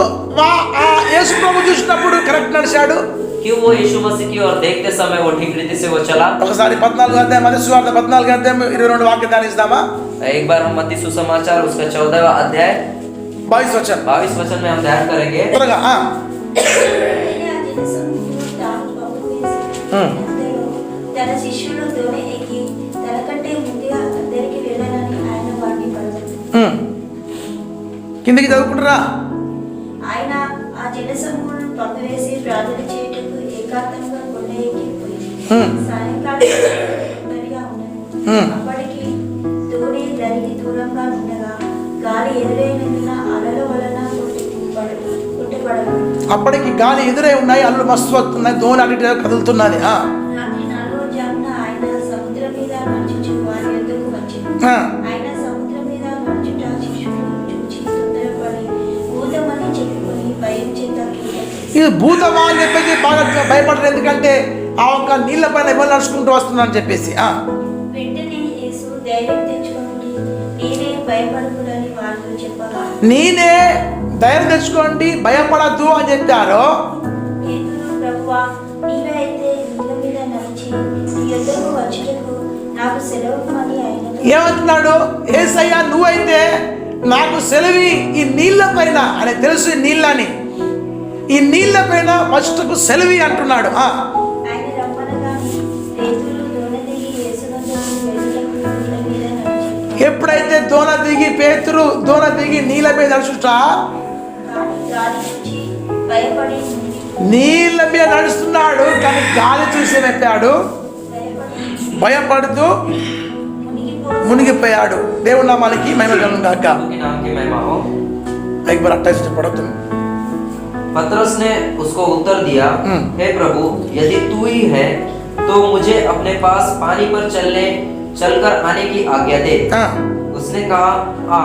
S1: ఆ యేసు ప్రభు చూసినప్పుడు కరెక్ట్ నడిచాడు?
S2: क्यों वो यीशु मसीह की ओर देखते समय वो ठीक रीति से वो चला?
S1: ఒకసారి 14 అధ్యాయం మత్తయి సువార్త 14 అధ్యాయం 22 వాక్యం ధ్యానిస్తామా?
S2: एक बार हम मत्ती सुसमाचार उसका 14वां अध्याय
S1: 22 వచనం
S2: 22 वचन में हम ध्यान करेंगे।
S1: త్వరగా
S3: తన శిష్యులు దోణి ఎక్కి తనకంటే ముందుగా అందరికి వెళ్ళాలని ఆయన వారిని పలుకుతాడు.
S1: కిందికి చదువుకుంటారా?
S3: ఆయన ఆ జనసమూహం పంపివేసి ప్రార్థన చేయటకు ఏకాంతంగా కొండ ఎక్కిపోయింది. సాయంకాలం ఉన్నది. అప్పటికి దోణి దానికి దూరంగా ఉండగా గాలి ఎదురైనందున అలల వలన కొట్టుపడదు.
S1: అప్పటికి గాలి ఎదురై ఉన్నాయి, అల్లు మస్తు వస్తున్నాయి, దోణి అటు ఇటు కదులుతున్నది.
S3: రాత్రి 4వ జామున ఆయన సముద్రం మీద నడుచుచు వారి యొద్దకు వచ్చెను. ఆయన సముద్రం మీద నడుచుట శిష్యులు చూచి తొందరపడి భూతమని చెప్పుకొని భయం చేత
S1: ఇది భూతమా అని చెప్పేసి బాగా భయపడరు. ఎందుకంటే ఆ ఒక్క నీళ్ళ పైన ఎవరు నడుచుకుంటూ వస్తున్నారని చెప్పేసి.
S3: వెంటనే యేసు ధైర్యం తెచ్చుకోండి, నేనే భయపడకూడని వారితో చెప్పగా,
S1: నేనే ధైర్యం తెచ్చుకోండి, భయపడద్దు అని చెప్పారు.
S3: పేతురు, ప్రభువా, నీవే అయితే నీళ్ళ మీద నడిచి నీ యొద్దకు వచ్చుటకు నాకు సెలవిమ్మని ఆయనతో
S1: ఏమంటున్నాడు? యేసయ్యా నువ్వైతే నాకు సెలవి ఈ నీళ్ళ పైన అని తెలుసు, ఈ నీళ్ళని ఈ నీళ్ళ పైన వచ్చుటకు సెలవి అంటున్నాడు.
S3: ఆయన రమ్మనగానే పేతురు దోణి దిగి యేసు వద్దకు వెళ్ళుటకు నీళ్ళ మీద నడిచెను.
S1: ఎప్పుడైతే పేతురు దోణ దిగి నీళ్ళ మీద నడుచుట,
S3: కానీ గాలి చూచి భయపడి
S1: నీళ్ళ మీద నడుస్తున్నాడు కానీ గాలి చూసి చెప్పాడు, భయపడుతూ మునిగిపోయాడు. దేవుడు నామానికి మహిమ కలుగును గాక.
S2: के नाम की महिमा हो।
S1: एक बार 28 पढ़ो।
S2: पतरस ने उसको उत्तर दिया, हे प्रभु, यदि तू ही है तो मुझे अपने पास पानी पर चलकर आने की आज्ञा दे। उसने कहा, आ।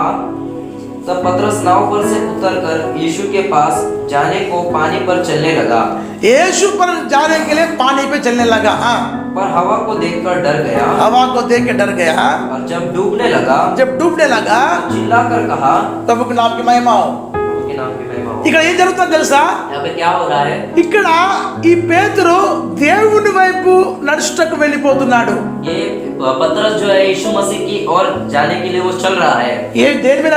S2: तब पतरस नाव पर से उतरकर यीशु के पास जाने को पानी पर चलने लगा।
S1: यीशु पर जाने के लिए पानी पे चलने लगा।
S2: पर हवा को देखकर डर गया।
S1: हवा को देख के डर गया।
S2: और जब डूबने लगा चिल्लाकर कहा,
S1: तब के नाम की महिमा हो। ఇక్కడ ఏం జరుగుతుందో తెలుసా? ఇక్కడ ఈ పేతురు దేవుని వైపు నడుచుటకు వెళ్ళిపోతున్నాడు.
S2: पतरस जो है यीशु मसीह की ओर जाने के लिए वो चल रहा है।
S1: ఏ దేని మీద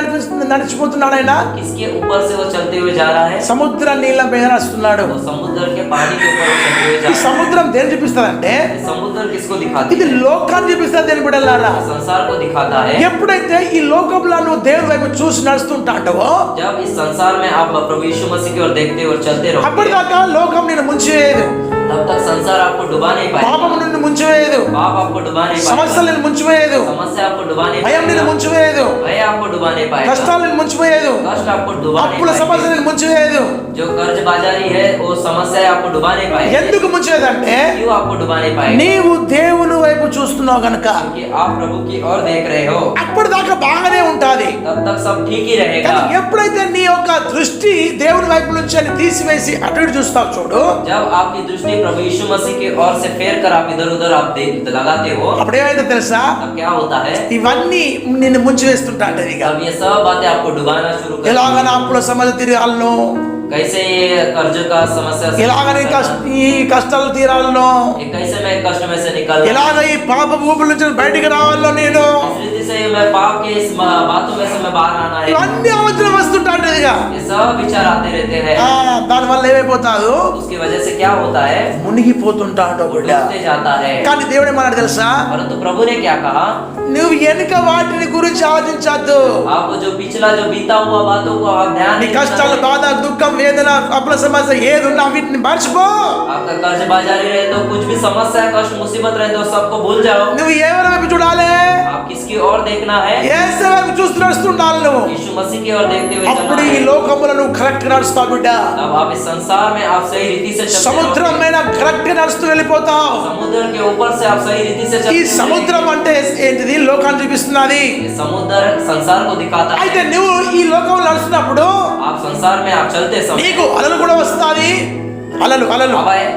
S1: నడిచిపోతున్నాడు ఆయన?
S2: किसके ऊपर से वो चलते हुए जा रहा है?
S1: సముద్ర నీళ్ళ మీద నడుస్తున్నాడు.
S2: वो समुद्र के पानी के ऊपर चलते हुए जा
S1: ఈ
S2: रहा है।
S1: సముద్రం దేని చూపిస్తాడంటే,
S2: समुद्र किसको दिखाती
S1: ఇది
S2: है?
S1: లోకాన్ని చూపిస్తుంది. దేని బిడ్డలారా,
S2: संसार को दिखाता है।
S1: ఎప్పుడైతే ఈ లోకంలో నువ్వు దేవుని వైపు చూసి నడుస్తుంటావో,
S2: जब इस संसार में आप प्रभु यीशु मसीह की ओर देखते और चलते रहोगे,
S1: అప్పటిదాకా లోకం నిన్ను ముంచేది,
S2: तब तक संसार आपको डुबा नहीं पाएगा।
S1: పాపం నిన్ను ముంచివేయదు,
S2: पाप आपको डुबा नहीं
S1: సమస్యలు
S2: पाएगा,
S1: నిన్ను ముంచివేయదు,
S2: समस्या आपको डुबा नहीं
S1: భయం నిన్ను
S2: पाएगा,
S1: ముంచివేయదు,
S2: भय आपको डुबा नहीं पाएगा,
S1: కష్టాలు నిన్ను ముంచివేయదు,
S2: कष्ट आपको डुबा नहीं
S1: అప్పుల సమస్య
S2: पाएगा,
S1: నిన్ను ముంచివేయదు.
S2: जो कर्ज बाजारी है वो समस्या आपको डुबा नहीं पाएगी।
S1: ఎందుకు ముంచివేదంటే
S2: क्यों आपको डुबा नहीं पाएगा?
S1: నీవు దేవుని వైపు చూస్తున్నావు గనక.
S2: कि आप प्रभु की ओर देख रहे हो,
S1: అప్పటిదాకా బాగానే ఉంటాది.
S2: तब तक सब ठीक ही रहेगा।
S1: కానీ ఎప్పుడైతే నీ యొక్క దృష్టి దేవుని వైపు నుంచి అని తీసివేసి అటు ఇటు చూస్తావు చూడు,
S2: जब आपकी दृष्टि प्रभु यीशु मसीह की ओर से फेर कर आप इधर उधर आप लगाते हो,
S1: అప్పుడు ఏమైతే తెలుసా,
S2: तब क्या होता है?
S1: ఇవన్నీ నిన్ను ముంచివేస్తుంటా అంటే ఇక
S2: तब ये सब बातें आपको डुबाना शुरू कर
S1: ఎలాగ నా అప్పుల సమస్య తీరాలను,
S2: कैसे ये कर्ज का समस्या से
S1: ఎలాగ ఈ కష్టాలు తీరాలను,
S2: ये कैसे मैं कष्ट में से निकल,
S1: ఎలాగ ఈ పాప ఊపుల నుంచి బయటికి రావాలో నేను,
S2: इस रीति से मैं पाप के इस बातों में से मैं बाहर आना है,
S1: ఇవన్నీ ఆలోచన వస్తుంటా అంటే ఇక
S2: ये सब विचार आते रहते हैं।
S1: దాని వల్ల ఏమైపోతాడు,
S2: उसकी वजह से क्या होता है?
S1: మునిగిపోతుంటాడు
S2: वो
S1: బిడ్డ.
S2: डूबते जाता है।
S1: కానీ దేవుడు ఏమన్నాడు తెలుసా,
S2: परंतु प्रभु ने क्या कहा?
S1: నువ్వు వెనుక వాటిని గురించి ఆలోచించద్దు.
S2: आपको जो पिछला जो बीता हुआ बातों को आप ध्यान
S1: నీ
S2: नहीं
S1: కష్టాలు,
S2: देना।
S1: బాధ, దుఃఖం, వేదన, అప్పుల సమస్య ఏది ఉన్నా వీటిని మర్చిపో.
S2: आपका कर्ज बाजारी रहे तो कुछ भी समस्या कष्ट मुसीबत रहे तो सबको भूल जाओ।
S1: నువ్వు ఎవరి వైపు చూడాలి,
S2: आप किसकी ओर देखना है?
S1: యేసు వైపు చూస్తూ నడుస్తుండాలి నువ్వు.
S2: यीशु मसीह की ओर देखते हुए
S1: అప్పుడు
S2: चलना
S1: ఈ
S2: है।
S1: లోకములో నువ్వు కరెక్ట్ నడుస్తావు బిడ్డ.
S2: तब आप इस संसार में आप सही रीति से चलते
S1: సముద్రం
S2: रहोगे।
S1: మీద కరెక్ట్ నడుస్తూ వెళ్ళిపోతావు.
S2: समुद्र के ऊपर से आप सही रीति से
S1: ఈ
S2: चलते रहोगे।
S1: సముద్రం అంటే ఏంటిది, లోకాన్ని చూపిస్తున్నది.
S2: ये समुद्र संसार को दिखाता है।
S1: అయితే నువ్వు ఈ లోకంలో నడుస్తున్నప్పుడు
S2: आप संसार में आप चलते समय
S1: నీకు అలలు కూడా వస్తాది. అలలు అలలు
S2: हवाएं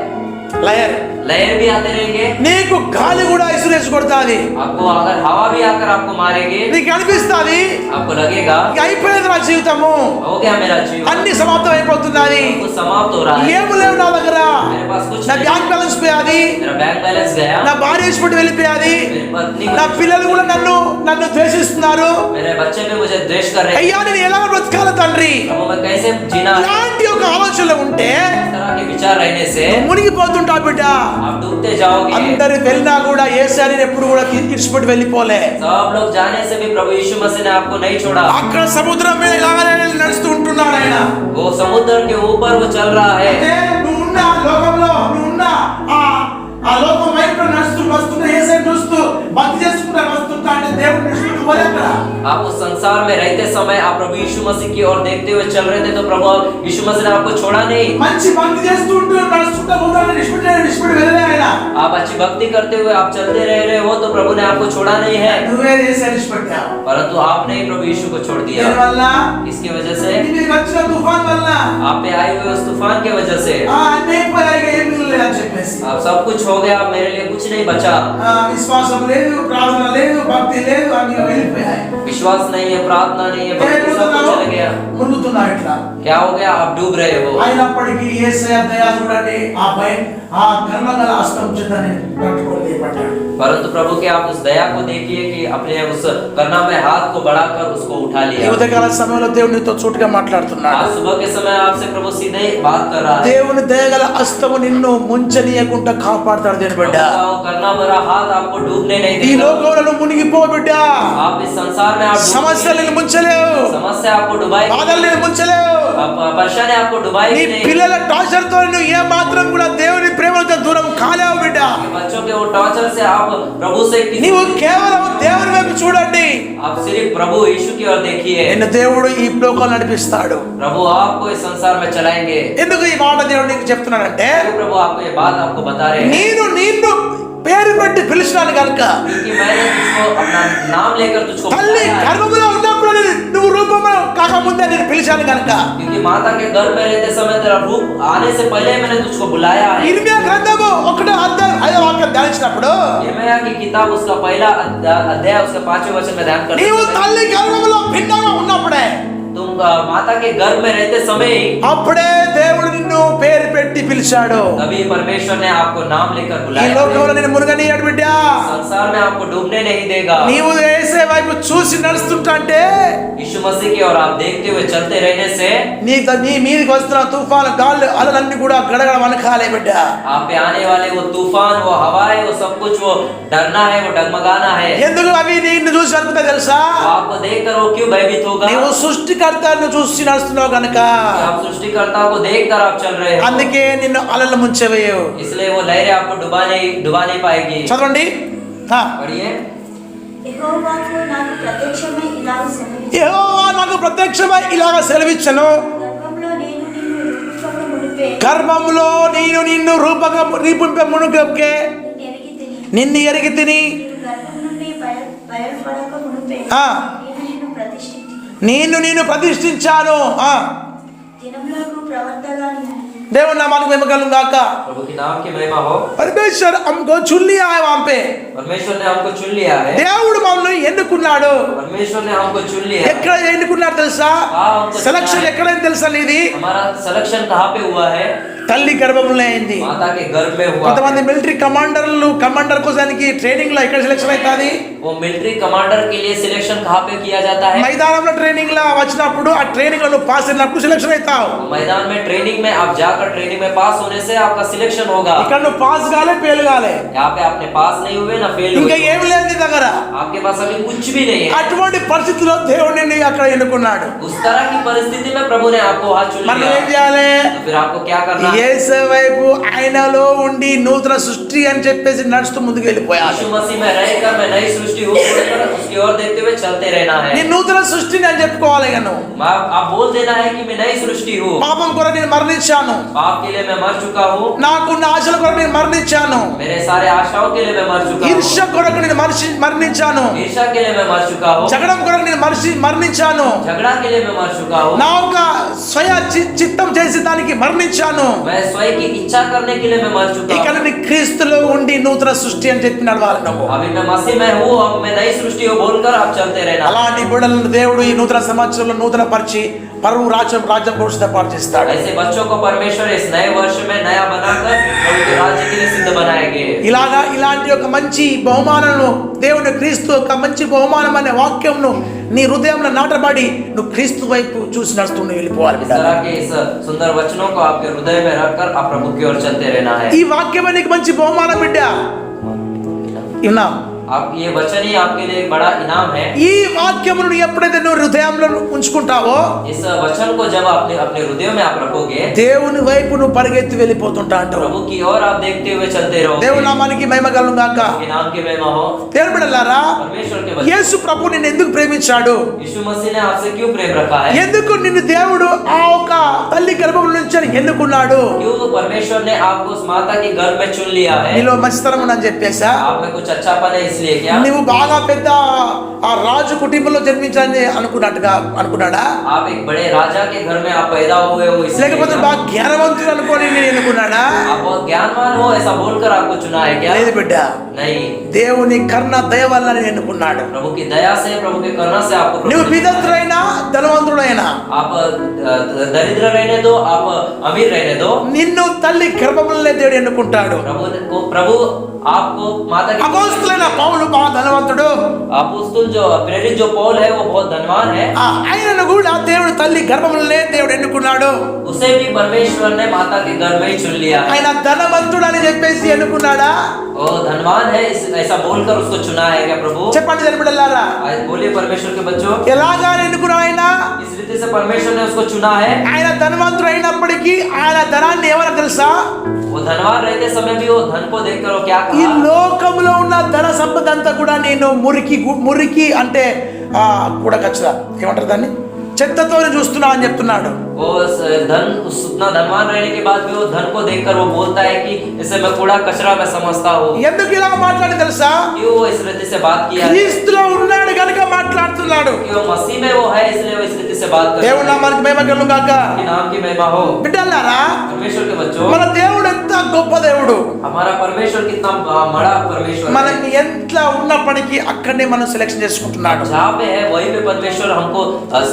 S1: లయర్,
S2: लहर भी आते रहेंगे।
S1: నీకు గాలి కూడా ఇసురేసి కొడతాది.
S2: आपको अगर हवा भी आकर आपको मारेगी,
S1: నీకు అనిపిస్తాది
S2: आपको लगेगा
S1: ఇక అయిపోయింది నా జీవితము,
S2: हो गया मेरा जीवन,
S1: అన్ని సమాప్తం అయిపోతున్నది,
S2: कुछ समाप्त हो रहा है,
S1: ఏమి లేవు నా దగ్గర,
S2: मेरे पास कुछ
S1: నా
S2: नहीं,
S1: బ్యాంక్ బ్యాలెన్స్ పోయాది,
S2: मेरा बैंक बैलेंस गया,
S1: నా భార్య విడిచిపెట్టి వెళ్ళిపోయాది,
S2: मेरी पत्नी
S1: నా పిల్లలు కూడా నన్ను ద్వేషిస్తున్నారు.
S2: मेरे बच्चे भी मुझे द्वेष कर रहे हैं।
S1: అయ్యా నేను ఎలా బ్రతకాలి తండ్రి,
S2: प्रभु मैं कैसे जीना है?
S1: ఇలాంటి ఒక ఆలోచనలు ఉంటే
S2: इस तरह के विचार रहने से
S1: మునిగిపోతుంటా బిడ్డ.
S2: आप डूबते जाओगे।
S1: అందరు వెళ్ళినా కూడా యేసయ్యని ఎప్పుడు కూడా విడిచిపెట్టి వెళ్ళిపోలే.
S2: सब लोग जाने से भी प्रभु यीशु मसीह ने आपको नहीं छोड़ा।
S1: అక్కడ సముద్రం మీద లాగానే నడుస్తూ ఉంటున్నాడు ఆయన.
S2: वो समुद्र के ऊपर वो चल रहा है।
S1: అంటే నువ్వున్న లోకంలో, నువ్వున్న ఆ లోకం వైపు నడుస్తూ వస్తున్న యేసయ్యని చూస్తూ భక్తి చేసుకుంటూ వస్తుంటా అంటే దేవుడు నిష్ఠుడు పోలే అక్కడ.
S2: आप उस संसार में रहते समय आप प्रभु यीशु मसीह की ओर देखते हुए चल रहे थे तो प्रभु यीशु मसीह ने आपको छोड़ा नहीं।
S1: మంచి భక్తి చేస్తూ నడుస్తుంటా పోతాడు, నిష్ఠుడు వెళ్ళలే ఆయన.
S2: आप अच्छी भक्ति करते हुए आप चलते रहे हो तो प्रभु ने आपको छोड़ा नहीं है,
S1: నువ్వే యేసయ్యని విడిచిపెట్టావు.
S2: परंतु आपने ही प्रभु यीशु को छोड़ दिया।
S1: దీనివల్ల
S2: इसकी वजह से,
S1: నీకు వచ్చిన తుఫాన్ వల్ల
S2: आप पे आए हुए उस तूफान की वजह से
S1: అన్నీ పోయాయి, ఏం మిగలలేదు అని చెప్పేసి
S2: आप सब कुछ हो गया, मेरे लिए कुछ नहीं बचा।
S1: విశ్వాసం లేదు, ప్రార్థన లేదు, భక్తి లేదు, అన్ని వెళ్ళిపోయాయి.
S2: विश्वास नहीं है, प्रार्थना नहीं है, भक्ति सब कुछ चल गया।
S1: మునుగుతున్నావు ఇట్లా.
S2: क्या हो गया? आप डूब रहे हो।
S1: అయినప్పటికీ యేసయ్య దయ చూడండి, ఆ కర్మగల హస్తం చేతని పట్టుకోలేపడ్డాడు.
S2: परंतु प्रभु के आप उस दया को देखिए कि अपने उस करना में हाथ को बढ़ाकर उसको उठा
S1: ఈ
S2: लिया।
S1: ఉదయకాల సమయంలో దేవుడు నీతో చోటుగా మాట్లాడుతున్నాడు.
S2: आज सुबह के समय आपसे प्रभु सीधे बात कर रहा है।
S1: దేవుని దయగల హస్తము నిన్ను ముంచనీయకుండా కాపాడతాడు దేని బిడ్డ.
S2: प्रभु का वो करना भरा हाथ आपको डूबने नहीं
S1: ఈ
S2: देगा।
S1: లోకంలో నువ్వు మునిగిపో బిడ్డ.
S2: आप इस संसार में आप
S1: సమస్యలు నిన్ను ముంచలేవు,
S2: समस्या आपको डुबाएगी,
S1: బాధలు నిన్ను ముంచలేవు.
S2: परेशानी आपको
S1: నీ
S2: डुबाएगी नहीं।
S1: పిల్లల టార్చర్ తో నువ్వు ఏ మాత్రం కూడా దేవుని ప్రేమతో దూరం కాలేవు బిడ్డ.
S2: बच्चों के वो टॉर्चर से आप प्रभु से
S1: నీవు కేవలం దేవుని వైపు చూడండి.
S2: आप सिर्फ प्रभु यीशु की ओर देखिए।
S1: నిన్ను దేవుడు ఈ లోకంలో నడిపిస్తాడు.
S2: प्रभु आपको इस संसार में चलाएंगे।
S1: ఎందుకు ఈ మాట దేవుడు నీకు చెప్తున్నానంటే,
S2: प्रभु आपको ये बात आपको बता रहे हैं
S1: నిన్ను పేరు పెట్టి పిలిచినాను కనుక,
S2: क्योंकि मैंने तुझको अपना नाम लेकर तुझको
S1: తల్లి
S2: बुलाया है।
S1: గర్భంలో ఉన్నప్పుడు నువ్వు రూపంలో కాకముందే నేను పిలిచాను కనుక.
S2: क्योंकि माता के गर्भ में रहते समय तेरा रूप आने से पहले मैंने तुझको बुलाया है।
S1: ఇర్మియా గ్రంథము 1:5 ధ్యానించినప్పుడు,
S2: यिर्मयाह की किताब उसका पहला अध्याय उसका 5वें वचन में ध्यान करते
S1: నీవు
S2: समय
S1: తల్లి గర్భంలో భిన్నంగా ఉన్నప్పుడే,
S2: तुम माता के गर्भ में रहते समय
S1: అప్పుడే దేవుడు నిన్ను పేరు పెట్టి పిలిచాడు.
S2: तभी परमेश्वर ने आपको नाम लेकर
S1: ఈ
S2: बुलाया
S1: లోకంలో
S2: है।
S1: నేను మునగనీయడు బిడ్డ.
S2: संसार में आपको डूबने नहीं देगा।
S1: నీవు యేసే వైపు చూసి నడుస్తుంటే
S2: यीशु मसीह की ओर आप देखते हुए चलते रहने से
S1: నీ మీదకి వస్తున్న తుఫాను గాళ్ళు అలలన్నీ కూడా గడగడ వనకాలే బిడ్డ.
S2: आप पे आने वाले वो तूफान वो हवाएं वो सब कुछ वो डरना है वो डगमगाना है।
S1: ఎందుకు అవి నిన్ను చూసి అనుకుంటా తెలుసా?
S2: तो आपको देखकर वो क्यों भयभीत होगा?
S1: నీవు సృష్టికర్తను చూసి నడుస్తున్నావు గనక.
S2: आप सृष्टिकर्ता को देखकर आप चल रहे हो,
S1: అందుకే నిన్ను అలలు ముంచవేయవు.
S2: इसलिए वो लहरें आपको डुबा नहीं पाएगी।
S1: చదవండి.
S2: पढ़िए।
S3: యెహోవాకు నాకు ప్రత్యక్షమై ఇలాగ సెలవిచ్చెను.
S1: యెహోవా నాకు ప్రత్యక్షమై ఇలాగ సెలవిచ్చెను.
S3: గర్భంలో నేను నిన్ను రూపక మునుపే
S1: నిన్ను ఎరిగి తిని
S3: గర్భం నుండి బయలుపడక మునుపే
S1: నిన్ను ప్రతిష్ఠించాను.
S3: దినములకు ప్రవర్తగా
S1: దేవుని నామానికి మహిమ కలుగును గాక.
S2: प्रभु के नाम की महिमा हो।
S1: परमेश्वर हमको चुन लिया है वहां पे.
S2: परमेश्वर ने हमको चुन लिया है।
S1: దేవుడు మనల్ని ఎన్నుకున్నాడు.
S2: परमेश्वर ने हमको चुन लिया है।
S1: ఎక్కడ ఎన్నుకున్నాడు తెలుసా? సెలక్షన్ ఎక్కడైంది తెలుసా? ఇది
S2: हमारा सिलेक्शन कहाँ पे हुआ है?
S1: తల్లి గర్భంలో అయింది.
S2: माता के गर्भ में हुआ।
S1: కొంతమంది మిలిటరీ కమాండర్ కోసానికి ట్రైనింగ్ లో ఎక్కడ సెలక్షన్ అవుతాది?
S2: वो मिलिट्री कमांडर के लिए सिलेक्शन कहाँ पे किया जाता है?
S1: మైదానంలో ట్రైనింగ్ లో వచ్చినప్పుడు ఆ ట్రైనింగ్ లో నువ్వు పాస్ అయినప్పుడు సెలక్షన్ అవుతావు.
S2: मैदान में ट्रेनिंग में आप जाकर ट्रेनिंग में पास होने से आपका सिलेक्शन होगा।
S1: ఇక్కడ నువ్వు పాస్ కాలే ఫెయిల్ కాలే,
S2: यहाँ पे आपने पास नहीं हुए ना फेल
S1: ఇంకా
S2: हुए,
S1: ఏం లేదు నీ దగ్గర.
S2: आपके पास अभी कुछ भी नहीं है।
S1: అటువంటి పరిస్థితిలో దేవుడు నిన్ను అక్కడ ఎన్నుకున్నాడు.
S2: उस तरह की परिस्थिति में प्रभु ने आपको वहाँ चुन
S1: మనం
S2: लिया।
S1: ఏం చేయాలి?
S2: तो फिर आपको क्या करना है?
S1: యేసు వైపు ఆయనలో ఉండి నూతన సృష్టి అని చెప్పేసి నడుస్తూ ముందుకు వెళ్ళిపోయాలి.
S2: यीशु मसीह में रहकर मैं नई सृष्टि हूँ बोलकर उसकी ओर देखते हुए चलते रहना है।
S1: నీ నూతన సృష్టిని అని చెప్పుకోవాలి. ఇక నువ్వు
S2: आप बोल देना है कि मैं नई सृष्टि हूँ।
S1: పాపం కొరకు నేను మరణించాను,
S2: पाप के लिए मैं मर चुका हूँ,
S1: నాకున్న ఆశల కొరకు నేను మరణించాను,
S2: मेरे सारे आशाओं के लिए मैं मर चुका हूँ,
S1: ఈర్ష్య కొరకు నేను మరణించాను,
S2: ईर्ष्या के लिए मैं मर चुका हूँ,
S1: జగడం కొరకు నేను మరణించాను,
S2: झगड़ा के लिए मैं मर चुका हूँ,
S1: నా ఒక స్వయ చిత్తం చేసి దానికి మరణించాను.
S2: मैं स्वयं की इच्छा करने के लिए मैं मर चुका
S1: ఇక
S2: हूँ।
S1: నీ క్రీస్తులో ఉండి నూతన సృష్టి అని చెప్పి నడవాలి నువ్వు.
S2: अभी मैं मसीह में हूँ, अब मैं नई सृष्टि हूँ बोलकर आप चलते रहना।
S1: అలాంటి బిడ్డలను దేవుడు ఈ నూతన సంవత్సరంలో నూతన పరిచి పరువు రాజ్యం కోసం సిద్ధపాటు చేస్తాడు.
S2: ऐसे बच्चों को परमेश्वर इस नए वर्ष में नया बनाकर प्रभु के राज्य के लिए सिद्ध बनाएंगे।
S1: ఇలాంటి ఒక మంచి బహుమానాలను దేవుని క్రీస్తు ఒక మంచి బహుమానం అనే వాక్యంను నీ హృదయంలో నాటబడి నువ్వు క్రీస్తు వైపు చూసి నడుస్తూ వెళ్ళిపోవాలి.
S2: इस तरह के इस सुंदर वचनों को आपके हृदय में रखकर आप प्रभु की ओर चलते रहना है।
S1: ఈ వాక్యమే నీకు మంచి బహుమానం బిడ్డ. ఇన్నా
S2: आप ये वचन ही आपके लिए एक बड़ा इनाम है।
S1: ఈ వాక్యమును నువ్వు ఎప్పుడైతే నువ్వు హృదయంలో ఉంచుకుంటావో
S2: इस वचन को जब आपने अपने हृदय में आप रखोगे,
S1: దేవుని వైపు నువ్వు పరిగెత్తి వెళ్ళిపోతుంటా అంటావు.
S2: प्रभु की ओर आप देखते हुए चलते
S1: దేవుని
S2: रहोगे।
S1: నామానికి మహిమ కలుగును గాక.
S2: के नाम की महिमा हो।
S1: దేవుని బిడ్డలారా,
S2: परमेश्वर के बच्चे,
S1: యేసు ప్రభు నిన్ను ఎందుకు ప్రేమించాడు?
S2: यीशु मसीह ने आपसे क्यों प्रेम रखा है?
S1: ఎందుకు నిన్ను దేవుడు ఆ ఒక తల్లి గర్భం నుంచి ఎన్నుకున్నాడు?
S2: क्यों परमेश्वर ने आपको उस माता के गर्भ में चुन लिया है?
S1: నీలో మంచితనం ఉందని చెప్పేసా?
S2: आप में कुछ अच्छापन है इसलिए क्या?
S1: నువ్వు బాగా పెద్ద ఆ రాజు కుటుంబంలో జన్మించాలని అనుకున్నాడా?
S2: आप एक बड़े राजा के घर में आप पैदा हुए हो इसलिए
S1: లేకపోతే
S2: क्या?
S1: బాగా జ్ఞానవంతుడు అనుకోని నేను ఎన్నుకున్నాడా?
S2: आप बहुत ज्ञानवान हो ऐसा बोलकर आपको चुना है क्या?
S1: లేదు బిడ్డ,
S2: नहीं,
S1: దేవుని కరుణ దయ వల్ల నేను ఎన్నుకున్నాడు.
S2: प्रभु की दया से, प्रभु के करुणा से आपको प्रभु
S1: నువ్వు
S2: ने-
S1: బిదత్తుడైనా ధనవంతుడైనా
S2: आप दरिद्र रहने दो, आप अमीर रहने दो,
S1: నిన్ను తల్లి గర్భంలోనే దేవుడు ఎన్నుకుంటాడు.
S2: प्रभु आपको माता के
S1: అపోస్తలుడైన పౌలు బాగా ధనవంతుడు.
S2: अपोस्तल जो प्रेरित जो पौल है वो बहुत धनवान है।
S1: ఆయనను కూడా దేవుడు తల్లి గర్భంలోనే దేవుడు ఎన్నుకున్నాడు.
S2: उसे भी परमेश्वर ने माता के गर्भ में ही चुन लिया है।
S1: ఆయన ధనవంతుడు అని చెప్పేసి ఎన్నుకున్నాడా?
S2: वो धनवान है ऐसा बोलकर उसको चुना है क्या प्रभु?
S1: చెప్పండి జనబిడ్డలారా,
S2: आज बोलिए परमेश्वर के बच्चों,
S1: ఎలాగా ఎన్నుకున్నాడు ఆయన?
S2: इस रीति से परमेश्वर ने उसको चुना है।
S1: ఆయన ధనవంతుడు అయినప్పటికీ ఆయన ధనాన్ని ఏమన్నా తెలుసా?
S2: वो धनवान रहते समय भी वो धन को देखकर वो क्या
S1: ఈ
S2: कहा?
S1: లోకంలో ఉన్న ధన సంపద అంతా కూడా నేను మురికి అంటే కూడా ఖచ్చితంగా ఏమంటారు దాన్ని, చెత్తతో చూస్తున్నా అని చెప్తున్నాడు.
S2: वो धन उतना धनवान रहने के बाद भी वो धन को देखकर वो बोलता है कि इसे मैं कूड़ा कचरा में समझता हूँ।
S1: ఎందుకు ఇలా మాట్లాడి తెలుసా?
S2: क्यों वो इस रीति से बात किया है?
S1: క్రీస్తులో ఉన్నాడు కనుక మాట్లాడుతున్నాడు.
S2: क्यों मसीह में वो है इसलिए वो इस रीति से बात कर रहा
S1: దేవుడు
S2: है।
S1: నామానికి మహిమ కలుగును గాక.
S2: कि नाम की महिमा हो।
S1: బిడ్డలారా,
S2: परमेश्वर के बच्चों,
S1: మన దేవుడు ఎంత గొప్ప దేవుడు.
S2: हमारा परमेश्वर कितना बड़ा परमेश्वर है।
S1: మనకి ఎంత ఉన్నప్పటికీ అక్కడనే మనం సెలెక్షన్ చేసుకుంటున్నాడు.
S2: जहाँ पे है वही पे परमेश्वर हमको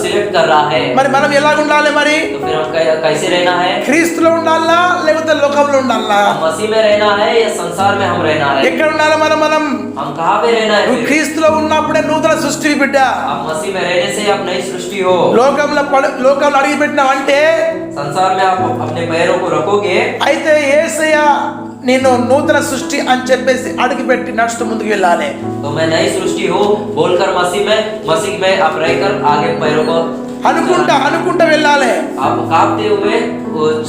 S2: सिलेक्ट कर रहा है।
S1: మరి మనం ఎలా ఉండాలి? మరి
S2: तो फिर हम कैसे रहना है?
S1: క్రీస్తులో ఉండాలా లేకపోతే లోకంలో ఉండాలా?
S2: हम मसीह में रहना है या संसार में हम रहना है?
S1: ఎక్కడ ఉండాలి? మనం
S2: हम कहाँ पे रहना है
S1: నువ్వు
S2: फिर?
S1: క్రీస్తులో ఉన్నప్పుడే నూతన సృష్టి బిడ్డ.
S2: आप मसीह में रहने से आप नई सृष्टि हो।
S1: లోకంలో అడిగి పెట్టినావంటే
S2: संसार में आप अपने पैरों को रखोगे
S1: అయితే యేసయ్య నేను నూతన సృష్టి అని చెప్పేసి అడిగి పెట్టి నడుస్తూ ముందుకు వెళ్ళాలి.
S2: तो मैं नई सृष्टि हूँ बोलकर मसीह में आप रहकर आगे पैरों को
S1: అనుకుంటా వెళ్ళాలి.
S2: आप कांपते हुए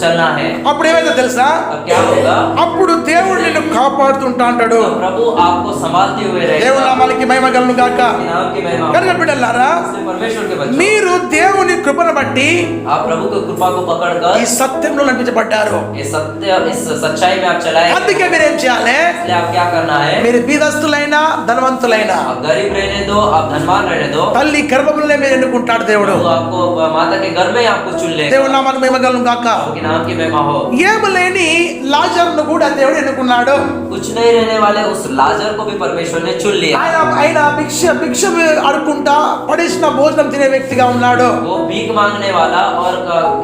S2: चलना है।
S1: అప్పుడు ఏమైతే తెలుసా,
S2: अब क्या होगा?
S1: అప్పుడు దేవుడు నిన్ను కాపాడుతుంటా అంటాడు.
S2: तो प्रभु आपको संभालते हुए रहेगा।
S1: దేవుని నామానికి మహిమ కలుగును గాక.
S2: नाम की महिमा।
S1: కనుక బిడ్డలారా,
S2: इसलिए परमेश्वर के बच्चों,
S1: మీరు దేవుని కృపను బట్టి
S2: आप प्रभु की कृपा को
S1: ఈ
S2: पकड़कर
S1: సత్యంలో నడిపించబడ్డారు.
S2: इस सत्य, इस सच्चाई में आप चलाए।
S1: అందుకే మీరు ఏం చేయాలి,
S2: इसलिए आप क्या करना है?
S1: మీరు బీదస్తులైనా ధనవంతులైనా
S2: आप गरीब रहने दो, आप धनवान रहने दो,
S1: తల్లి గర్భంలోనే మీరు ఎన్నుకుంటాడు దేవుడు.
S2: तो आपको माता के घर में ही आपको चुन ले।
S1: దేవుని నామానికి మహిమ కలుగును గాక.
S2: आपके नाम की महिमा हो।
S1: ఏమి లేని లాజరును కూడా దేవుడు ఎన్నుకున్నాడు.
S2: कुछ नहीं रहने वाले उस लाजर को भी परमेश्वर ने चुन लिया।
S1: ఆయన భిక్ష అడుకుంటా పడేసిన భోజనం తినే వ్యక్తిగా ఉన్నాడు.
S2: वो भीख मांगने वाला और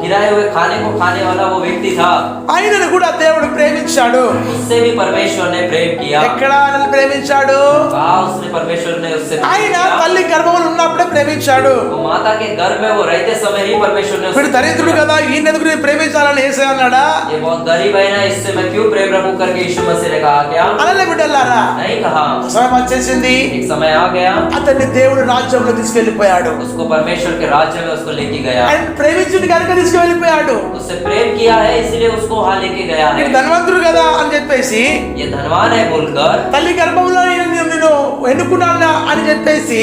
S2: गिराए हुए खाने को खाने वाला वो व्यक्ति था।
S1: ఆయనను కూడా దేవుడు ప్రేమించాడు.
S2: उससे भी परमेश्वर ने प्रेम किया।
S1: ఎక్కడ ఆయనను ప్రేమించాడు?
S2: कहा उसने परमेश्वर ने उससे प्रेम
S1: ఆయన
S2: किया।
S1: తల్లి గర్భంలో ఉన్నప్పుడే ప్రేమించాడు.
S2: वो माता के गर्भ में वो रहते समय ही परमेश्वर ने
S1: వీడు
S2: उससे
S1: దరిద్రుడు కదా, ఈయన ఎందుకు నేను ప్రేమించాలని యేసయ్య అన్నాడా?
S2: ये बहुत गरीब है ना, इससे मैं क्यों प्रेम रखूं करके यीशु मसीह ने कहा क्या?
S1: అనలే బిడ్డలారా,
S2: नहीं कहा।
S1: సమయం వచ్చేసింది.
S2: एक समय आ गया,
S1: అతన్ని దేవుడు రాజ్యంలో తీసుకెళ్లిపోయాడు.
S2: उसको परमेश्वर के राज्य में उसको लेके गया।
S1: ఆయన ప్రేమించింది కనుక తీసుకెళ్లిపోయాడు.
S2: उससे प्रेम किया है इसलिए उसको वहां लेके गया है।
S1: వీడు ధనవంతుడు కదా అని చెప్పేసి,
S2: ये धनवान है बोलकर,
S1: తల్లి గర్భంలో నేను ఎన్నుకున్నాను అని చెప్పేసి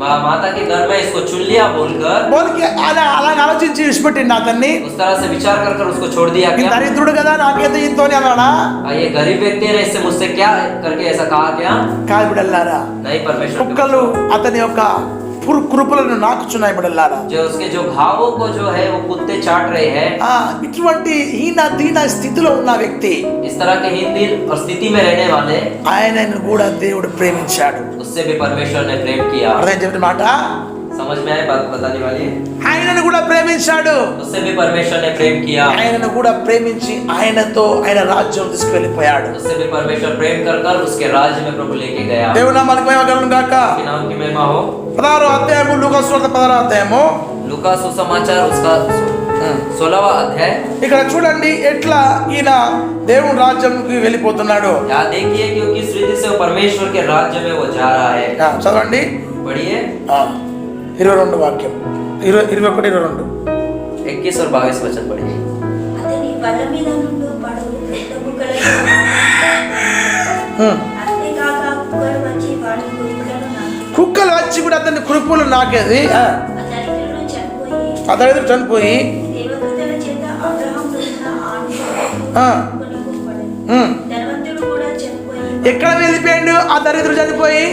S2: माता के घर में इसको चुन लिया बोलकर,
S1: బోల్కి అలా ఆలోచించి విడిచిపెట్టిండు అతన్ని.
S2: उस तरह से विचार कर कर उसको छोड़ दिया
S1: ఈ
S2: क्या?
S1: దరిద్రుడు కదా నాకేదో ఇంతోని అన్నాడా?
S2: ये गरीब व्यक्ति ने इससे मुझसे क्या करके ऐसा कहा क्या?
S1: కాదు బిడ్డలారా,
S2: नहीं, परमेश्वर के
S1: కుక్కలు అతని యొక్క కృపలను నాకుచున్నాయి బిడ్డలారా.
S2: जो उसके जो घावों को जो है वो कुत्ते चाट रहे हैं।
S1: ఇటువంటి హీన దీన స్థితిలో ఉన్న వ్యక్తి,
S2: इस तरह के हीन दिल और स्थिति में रहने वाले,
S1: ఆయనను కూడా దేవుడు ప్రేమించాడు.
S2: उससे भी परमेश्वर ने प्रेम किया।
S1: అర్థం చెప్పిన మాట,
S2: समझ में आए बात बताने वाली?
S1: ఆయనను కూడా ప్రేమించాడు.
S2: उससे भी परमेश्वर ने प्रेम किया।
S1: ఆయనను కూడా ప్రేమించి ఆయనతో ఆయన రాజ్యం తీసుకెళ్లిపోయాడు.
S2: उससे भी परमेश्वर प्रेम कर कर उसके राज्य में प्रभु लेके गया।
S1: దేవుని నామానికి మహిమ కలుగును గాక.
S2: उसके नाम की महिमा हो।
S1: 16వ అధ్యాయము లూకా సువార్త 16వ అధ్యాయము.
S2: लूका सुसमाचार उसका 16वां अध्याय।
S1: ఇక్కడ చూడండి ఎట్లా ఈయన దేవుని రాజ్యంకి వెళ్ళిపోతున్నాడు.
S2: यहाँ देखिए कि किस रीति से वो परमेश्वर के राज्य में वो जा रहा है।
S1: చదవండి.
S2: पढ़िए
S1: 22 వాక్యం, 21, 22.
S2: 21 और 22 वचन पढ़िए।
S3: అతని బల్ల మీద నుండి పడవ పెద్ద బుగ్గలతో అంతేకాక కుక్కలు వచ్చి వాడి కుక్కలను నాకి
S1: కుక్కలు వచ్చి కూడా అతన్ని కురుపులు నాకేది.
S3: ఆ దరిద్రుడు చనిపోయి
S1: చనిపోయి
S3: దేవదూతల చేత అబ్రహాం రోజున కొనుక్కోబడెను. ధనవంతుడు కూడా చనిపోయి
S1: ఎక్కడ వెళ్ళిపోయాడు ఆ దరిద్రుడు చనిపోయి?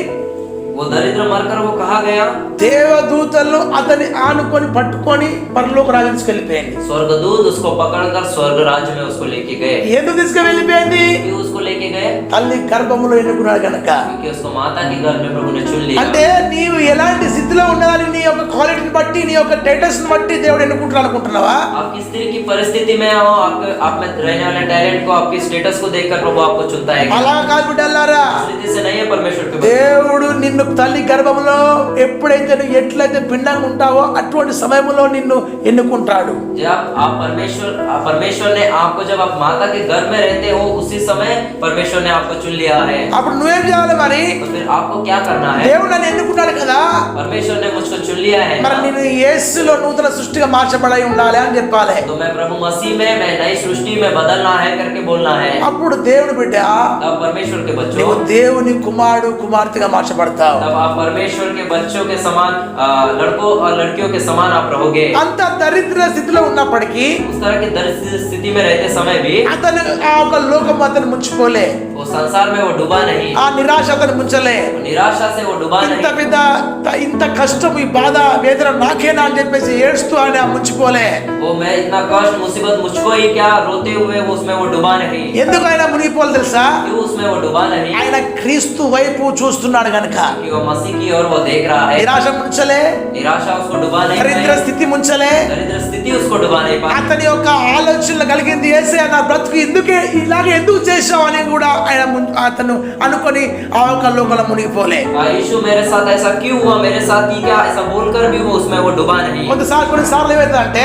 S2: वो दरिद्र मरकर वो कहाँ गया?
S1: దేవదూతలు అతని ఆనుకొని పట్టుకొని పరలోక రాజ్యం తీసుకెళ్ళిపోయింది.
S2: स्वर्गदूत उसको पकड़कर स्वर्ग राज्य में उसको लेके गए।
S1: ఎందుకు తీసుకెళ్ళిపోయింది?
S2: क्यों उसको लेके गए?
S1: తల్లి గర్భములో ఎన్నుకున్నాడు కనుక.
S2: क्योंकि उसको माता के घर में प्रभु ने चुन लिया।
S1: అంటే నీవు ఎలాంటి స్థితిలో ఉన్నదాన్ని నీ యొక్క క్వాలిటీని బట్టి నీ యొక్క స్టేటస్ ని బట్టి దేవుడు ఎన్నుకుంటున్నాడు అనుకుంటున్నావా?
S2: आप किस तरह की परिस्थिति में हो, आप में रहने वाले टैलेंट को, आपकी स्टेटस को देखकर प्रभु आपको चुनता है।
S1: అలా కాదు బిడ్డలారా,
S2: इस रीति से नहीं है परमेश्वर के बच्चे।
S1: దేవుడు నిన్ను తల్లి గర్భంలో ఎప్పుడైతే నువ్వు ఎట్లయితే భిన్నంగా ఉంటావో అటువంటి సమయంలో నిన్ను ఎన్నుకుంటాడు.
S2: जब आप परमेश्वर ने आपको, जब आप माता के घर में रहते हो उसी समय परमेश्वर ने आपको चुन लिया है।
S1: అప్పుడు నువ్వేం చేయాలి మరి?
S2: तो फिर आपको क्या करना है?
S1: దేవుడు నన్ను ఎన్నుకున్నాడు కదా,
S2: परमेश्वर ने मुझको चुन लिया है
S1: మరి
S2: ना?
S1: నేను యేసులో నూతన సృష్టిగా మార్చబడి ఉండాలి అని చెప్పాలి.
S2: तो मैं प्रभु मसीह में, मैं नई सृष्टि में बदलना है करके बोलना है।
S1: అప్పుడు దేవుడు బిడ్డ,
S2: तब परमेश्वर के बच्चों,
S1: నువ్వు దేవుని కుమారుడు కుమార్తెగా మార్చబడతావు.
S2: तब आप परमेश्वर के बच्चों के समान, लड़कों और लड़कियों के समान आप रहोगे।
S1: అంత దరిద్ర స్థితిలో ఉన్నప్పటికీ
S2: उस तरह की दरिद्र स्थिति में रहते समय भी
S1: అతను ఆ ఒక లోకం అతను ముంచిపోలే,
S2: वो संसार में वो डूबा नहीं,
S1: ఆ నిరాశ అతను ముంచలే.
S2: वो निराशा से वो डूबा
S1: ఇంత
S2: नहीं।
S1: పెద్ద ఇంత కష్టం ఈ బాధ వేదన నాకేనా అని చెప్పేసి ఏడుస్తూ ఆయన ముంచిపోలే.
S2: वो मैं इतना कष्ट मुसीबत मुझको ही क्या, रोते हुए वो उसमें वो डूबा नहीं।
S1: ఎందుకు ఆయన మునిగిపోవాలి తెలుసా?
S2: क्यों उसमें वो डूबा नहीं?
S1: ఆయన క్రీస్తు వైపు చూస్తున్నాడు గనుక.
S2: कि वो मसीह की ओर वो देख रहा है।
S1: నిరాశ ముంచలే,
S2: निराशा उसको डुबा नहीं
S1: దరిద్ర
S2: पाई,
S1: స్థితి ముంచలే.
S2: दरिद्र स्थिति उसको डुबा नहीं पाई।
S1: అతని యొక్క ఆలోచనలు కలిగింది ఏసే నా బ్రతుకు ఎందుకే ఇలాగే ఎందుకు చేశావు అని కూడా ఆయన అతను అనుకొని ఆ ఒక లోకంలో మునిగిపోలే.
S2: यीशु मेरे साथ ऐसा क्यों हुआ, मेरे साथ ही क्या, ऐसा बोलकर भी वो उसमें वो डुबा नहीं।
S1: కొన్నిసార్లు ఏమైందంటే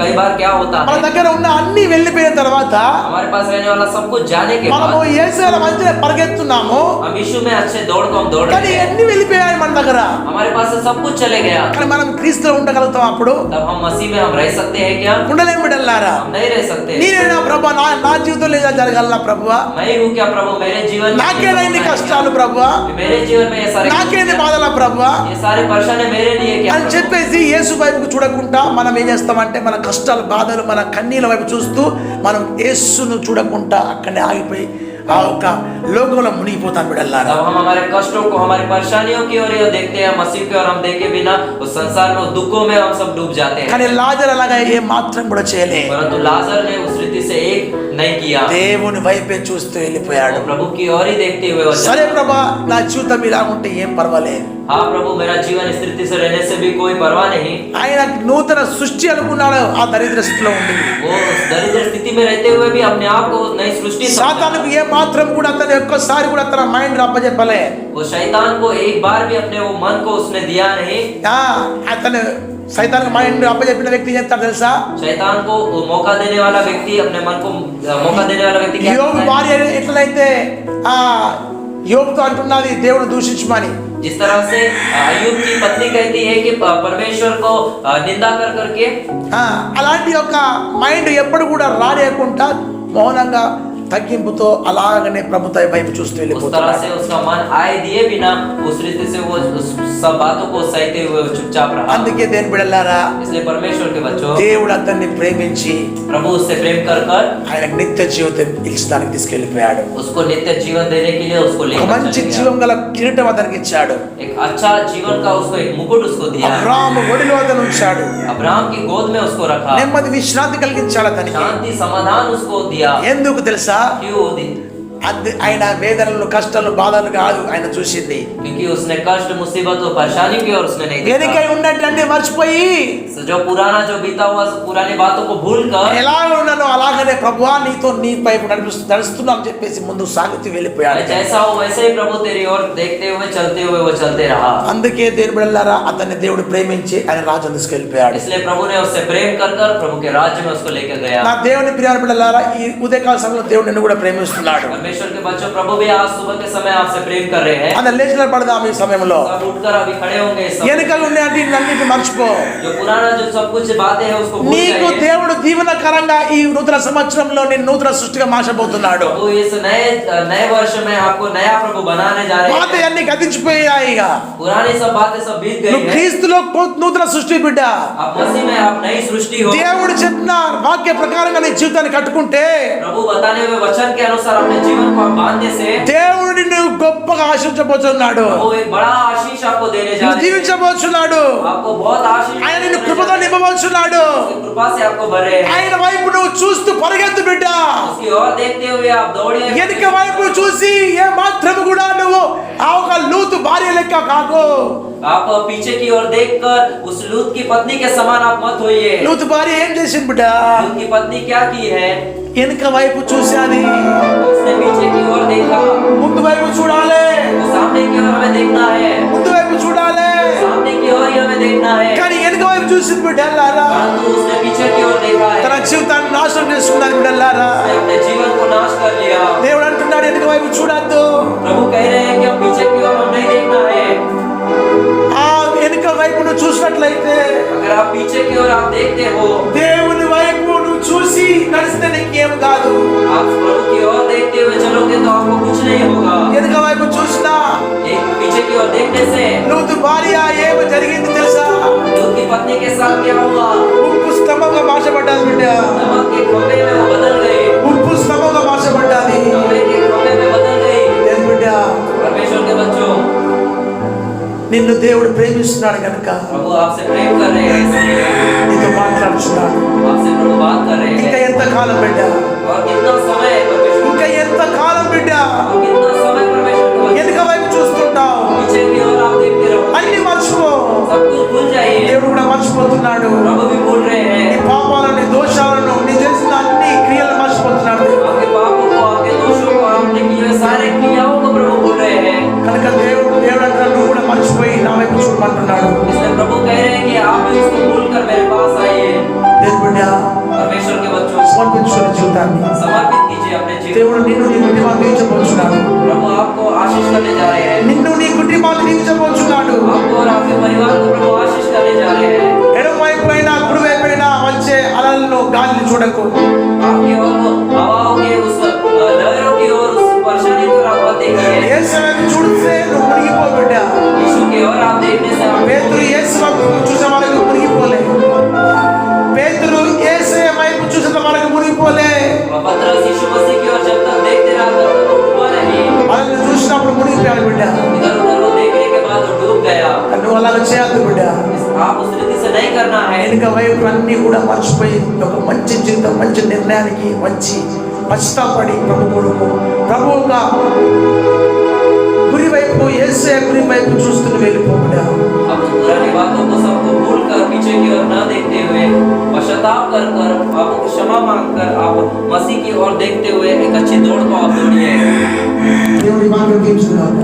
S2: कई बार क्या होता
S1: మన
S2: है,
S1: దగ్గర ఉన్న అన్ని వెళ్ళిపోయిన తర్వాత
S2: हमारे पास रहने वाला सब कुछ जाने के
S1: మనము
S2: बाद
S1: యేసు మంచిగా పరిగెత్తున్నాము,
S2: हम यीशु में अच्छे दौड़ को हम हम दौड़
S1: కానీ
S2: रहे हैं,
S1: ఎన్ని వెళ్ళిపోయాయి మన దగ్గర,
S2: हमारे पास से सब कुछ चले गया।
S1: కానీ మనం క్రీస్తులో ఉండగలుగుతాం? అప్పుడు
S2: तब हम मसीह में हम रह सकते हैं क्या?
S1: ఉండలేము బిడ్డలారా.
S2: हम नहीं रह सकते।
S1: నేనేనా ప్రభా, నా జీవితంలో ఇలా జరగాల ప్రభువా,
S2: मैं हूँ क्या प्रभु मेरे जीवन में?
S1: నాకేనా ఇన్ని కష్టాలు ప్రభువా,
S2: मेरे जीवन में ये सारे
S1: నాకేంది బాధల ప్రభువా
S2: ये सारे परेशानी मेरे लिए क्या
S1: అని
S2: प्रभु?
S1: చెప్పేసి యేసు వైపుకు చూడకుండా మనం ఏం చేస్తామంటే మన కష్టాలు బాధలు మన కన్నీళ్ళ వైపు చూస్తూ మనం యేసును చూడకుండా అక్కడే ఆగిపోయి ఆ ఒక లోకంలో మునిగిపోతాం బిడ్డలారా.
S2: तब हम हमारे कष्टों को, हमारी परेशानियों की ओर ये देखते हैं मसीह की, और हम देखे बिना उस संसार में, उस दुखों में हम सब डूब जाते हैं।
S1: కానీ లాజరు అలాగా ఏ మాత్రం కూడా చేయలే.
S2: परंतु लाजर ने उस रीति से एक नहीं किया,
S1: దేవుని వైపే చూస్తూ వెళ్ళిపోయాడు.
S2: वो प्रभु की ओर ही देखते हुए वो
S1: సరే
S2: चला।
S1: ప్రభా, నా జీవితం ఇలా ఉంటే ఏం పర్వాలేదు,
S2: हाँ प्रभु मेरा जीवन इस रीति से रहने से भी कोई परवाह नहीं।
S1: ఆయన నూతన సృష్టి అనుకున్నాడు ఆ దరిద్ర స్థితిలో ఉండి.
S2: वो उस दरिद्र स्थिति में रहते हुए भी अपने आप को नई सृष्टि समझा।
S1: సాతానుకు ఏ మాత్రం కూడా అతను ఒక్కసారి కూడా తన మైండ్ అప్పచెప్పలే.
S2: वो शैतान को एक बार भी अपने वो मन को उसने दिया नहीं।
S1: అతను సైతానికి మైండ్ అప్పచెప్పిన వ్యక్తి ఏం చేస్తాడు తెలుసా?
S2: शैतान को वो मौका देने वाला व्यक्ति, अपने मन को मौका देने वाला व्यक्ति क्या
S1: యోబు
S2: करता है?
S1: భార్య ఎట్లయితే ఆ యోబుతో అంటున్నది దేవుడు దూషించమని,
S2: जिस तरह से अय्यूब की पत्नी कहती है कि परमेश्वर को निंदा कर करके,
S1: అలాంటి యొక్క మైండ్ ఎప్పుడు కూడా రానియకుండా మౌనంగా తగ్గింపుతో అలాగనే ప్రభుత్వ వైపు చూస్తూ
S2: उस तरह
S1: వెళ్ళిపోతాడు.
S2: से उसका मन आए दिए बिना उस रीति से वो उस सब बातों को सहते हुए चुपचाप रहा।
S1: అందుకే దేని బిడ్డలారా,
S2: इसलिए परमेश्वर के बच्चों,
S1: దేవుడు అతన్ని ప్రేమించి
S2: प्रभु उससे प्रेम कर कर
S1: ఆయనకు నిత్య జీవితం ఇచ్చడానికి తీసుకెళ్లిపోయాడు.
S2: उसको नित्य जीवन देने के लिए उसको
S1: ఒక
S2: लेकर
S1: మంచి
S2: चले गया।
S1: జీవం గల కిరీటం అతనికి ఇచ్చాడు.
S2: एक अच्छा जीवन का उसको एक मुकुट उसको दिया।
S1: అబ్రాహాము ఒడిలో అతను ఉంచాడు.
S2: अब्राहम की गोद में उसको रखा।
S1: నెమ్మది విశ్రాంతి కలిగించాడు అతనికి.
S2: शांति समाधान उसको दिया।
S1: ఎందుకు తెలుసా?
S2: क्यों दी?
S1: ఆయన వేదనలు కష్టాలు బాధలు కాదు ఆయన చూసింది,
S2: क्योंकि उसने कष्ट मुसीबत और परेशानी की और उसने नहीं
S1: వెనుకై
S2: देखा।
S1: ఉన్నట్టు మర్చిపోయి
S2: जो पुराना जो बीता हुआ पुरानी बातों को भूल कर,
S1: ఎలా ఉన్నానో అలాగనే ప్రభువా నీతో నీ వైపు నడుస్తున్నా అని చెప్పేసి ముందు సాగుతూ వెళ్ళిపోయాడు.
S2: मैं जैसा हूँ वैसे ही प्रभु तेरी ओर देखते हुए चलते हुए वो चलते रहा।
S1: అందుకే దేవుని బిడ్డలారా అతన్ని దేవుడు ప్రేమించి ఆయన రాజ్యం తీసుకెళ్ళిపోయాడు.
S2: इसलिए प्रभु ने उससे प्रेम कर कर प्रभु के राज्य में उसको लेकर गया।
S1: నా దేవుని ప్రియ బిడ్డలారా, ఈ ఉదయకాల సమయంలో దేవుడు నిన్ను కూడా ప్రేమిస్తున్నాడు.
S2: परमेश्वर के बच्चों, प्रभु भी आज सुबह के समय आपसे प्रेम कर रहे हैं।
S1: అందరు లేచిన పడదాం ఈ సమయంలో.
S2: सब उठकर अभी खड़े होंगे इस समय।
S1: వెనుకలు ఉన్నాయంటే అన్నిటిని మర్చిపో.
S2: जो पुराना जो सब कुछ बातें हैं उसको भूल
S1: నీకు
S2: जाइए।
S1: దేవుడు దీవెనకరంగా ఈ నూతన సంవత్సరంలో నేను నూతన సృష్టిగా మార్చబోతున్నాడు.
S2: प्रभु इस नए वर्ष में आपको नया प्रभु बनाने जा रहे
S1: పాత
S2: हैं।
S1: అన్ని గతించిపోయాయి. ఇక
S2: पुरानी सब बातें सब बीत गई
S1: నువ్వు
S2: हैं।
S1: క్రీస్తులో నూతన సృష్టి బిడ్డ.
S2: आप मसीह में आप नई सृष्टि हो।
S1: దేవుడు చెప్పిన వాక్య ప్రకారంగా నీ జీవితాన్ని కట్టుకుంటే
S2: प्रभु बताने हुए वचन के अनुसार अपने जीवन को आप बांधने से
S1: దేవుడు నిన్ను గొప్పగా ఆశించబోతున్నాడు,
S2: वो एक बड़ा आशीष आपको देने जा
S1: నిన్ను
S2: रहे हैं।
S1: దీవించబోతున్నాడు,
S2: आपको बहुत आशीष
S1: ఆయన నిన్ను
S2: देने
S1: కృపతో
S2: जा रहे हैं।
S1: నింపబోతున్నాడు.
S2: उसकी कृपा से आपको भर रहे हैं।
S1: ఆయన వైపు నువ్వు చూస్తూ పరిగెత్తు బిడ్డ.
S2: उसकी ओर देखते हुए आप दौड़े।
S1: వెనుక వైపు చూసి ఏ మాత్రం కూడా నువ్వు ఆ ఒక లూతు భార్య లెక్క కాకు.
S2: आप पीछे की ओर देखकर उस लूत की पत्नी के समान आप मत होइए।
S1: లూతు భార్య ఏం చేసింది బిడ్డ?
S2: लूत की पत्नी क्या की है?
S1: వెనుక వైపు చూసాది,
S2: उसने पीछे की ओर देखा।
S1: ముందు వైపు చూడాలి,
S2: तो सामने की ओर हमें देखना है।
S1: ముందు వైపు చూడాలి.
S2: सामने की ओर ही हमें देखना है।
S1: కానీ వెనుక వైపు చూసింది బిడ్డలారా,
S2: परंतु उसने पीछे की ओर देखा है।
S1: తన జీవితాన్ని నాశనం చేసుకున్నది బిడ్డలారా.
S2: उसने अपने जीवन को नाश कर लिया।
S1: దేవుడు అంటున్నాడు వెనుక వైపు చూడద్దు.
S2: प्रभु कह रहे हैं कि हम पीछे की ओर हम नहीं देखना है।
S1: ఆ వెనుక వైపు నువ్వు చూసినట్లయితే
S2: अगर आप पीछे की ओर आप देखते हो,
S1: దేవుని వైపు నువ్వు చూసి నడిస్తే నీకేం కాదు.
S2: आप प्रभु की ओर देखते हुए चलोगे तो आपको कुछ नहीं होगा।
S1: వెనుక వైపు చూసినా
S2: एक पीछे की ओर देखने से
S1: లూతు భార్య ఏమి జరిగింది తెలుసా?
S2: लूत की पत्नी के साथ क्या हुआ?
S1: ఉప్పు స్తంభంగా మార్చబడ్డాది బిడ్డ.
S2: नमक के खंभे में वो बदल गई।
S1: ఉప్పు స్తంభంగా మార్చబడ్డాది.
S2: नमक के खंभे में बदल गई।
S1: ఏం బిడ్డ?
S2: परमेश्वर के बच्चों,
S1: నిన్ను దేవుడు ప్రేమిస్తున్నాడు కనుక
S2: प्रभु आपसे प्रेम कर रहे हैं, इसलिए
S1: నీతో మాట్లాడుతున్నాడు.
S2: आपसे प्रभु बात कर रहे
S1: ఇంకా
S2: हैं।
S1: ఎంత కాలం బిడ్డ?
S2: और कितना समय है परमेश्वर?
S1: ఇంకా ఎంత కాలం బిడ్డ?
S2: और कितना समय परमेश्वर के बच्चों?
S1: వెనుక వైపు చూస్తుంటావు,
S2: पीछे की ओर आप देखते रहो।
S1: అన్ని మర్చిపో.
S2: सब कुछ भूल जाइए।
S1: దేవుడు కూడా మర్చిపోతున్నాడు.
S2: प्रभु भी भूल रहे
S1: నీ
S2: हैं।
S1: పాపాలను, నీ దోషాలను, నీ చేసిన అన్ని క్రియలు మర్చిపోతున్నాడు.
S2: आपके पापों को, आपके दोषों को, आपने किए हुए सारे क्रियाओं को प्रभु भूल रहे हैं।
S1: కనుక దేవుడు అంటాడు నువ్వు కూడా మర్చిపోయి నా వైపు చూడమంటున్నాడు.
S2: इसलिए प्रभु कह रहे हैं कि आप भी उसको भूल कर मेरे पास आइए।
S1: దేవుడు బిడ్డ
S2: परमेश्वर के बच्चों,
S1: సమర్పించుకున్న జీవితాన్ని
S2: समर्पित कीजिए अपने जीवन।
S1: దేవుడు నిన్ను నీకు దీవించబోతున్నాడు.
S2: प्रभु आपको आशीष करने जा रहे हैं।
S1: నిన్ను నీకు మాట నీకు చెప్పవచ్చున్నాడు.
S2: आपको और आपके परिवार को प्रभु आशीष करने जा रहे हैं।
S1: ఎడమ వైపు అయినా కుడి వైపు అయినా వచ్చే అలలను గాలిని చూడకు.
S2: आपकी ओर को हवाओं के उस लहरों की ओर उस परेशानी की ओर आप मत देखिए।
S1: యేసు వైపు చూస్తే నువ్వు మునిగిపో బిడ్డ.
S2: यीशु की ओर आप देखने से आप
S1: పేతురు యేసు వైపు చూసే వాళ్ళకి మునిగిపోలే. పేతురు యేసు వైపు చూసే వాళ్ళకి మునిగిపోలే.
S2: पतरस यीशु मसीह की ओर जब तक देखते रहा तब तक वो डूबा नहीं।
S1: వాళ్ళని చూసినప్పుడు మునిగిపోయాడు బిడ్డ.
S2: इधर उधर को देखने के बाद वो डूब गया।
S1: నువ్వు అలాగ చేయొద్దు బిడ్డ.
S2: आप उस रीति से नहीं करना है।
S1: వెనుక వైపు అన్ని కూడా మర్చిపోయి ఒక మంచి జీవితం మంచి నిర్ణయానికి వచ్చి పశ్చాత్తాపడి ప్రభు కొడుకు ప్రభువుగా గురి వైపు యేసు గురి వైపు చూస్తూ వెళ్ళిపోబడా.
S2: अब पुरानी बातों को सबको भूल कर पीछे की ओर न देखते हुए पश्चाताप कर पापों की क्षमा मांगकर आप मसीह की ओर देखते हुए एक अच्छी दौड़ को आप दौड़िए।
S1: దేవుడి మాట వినిపించుగాక.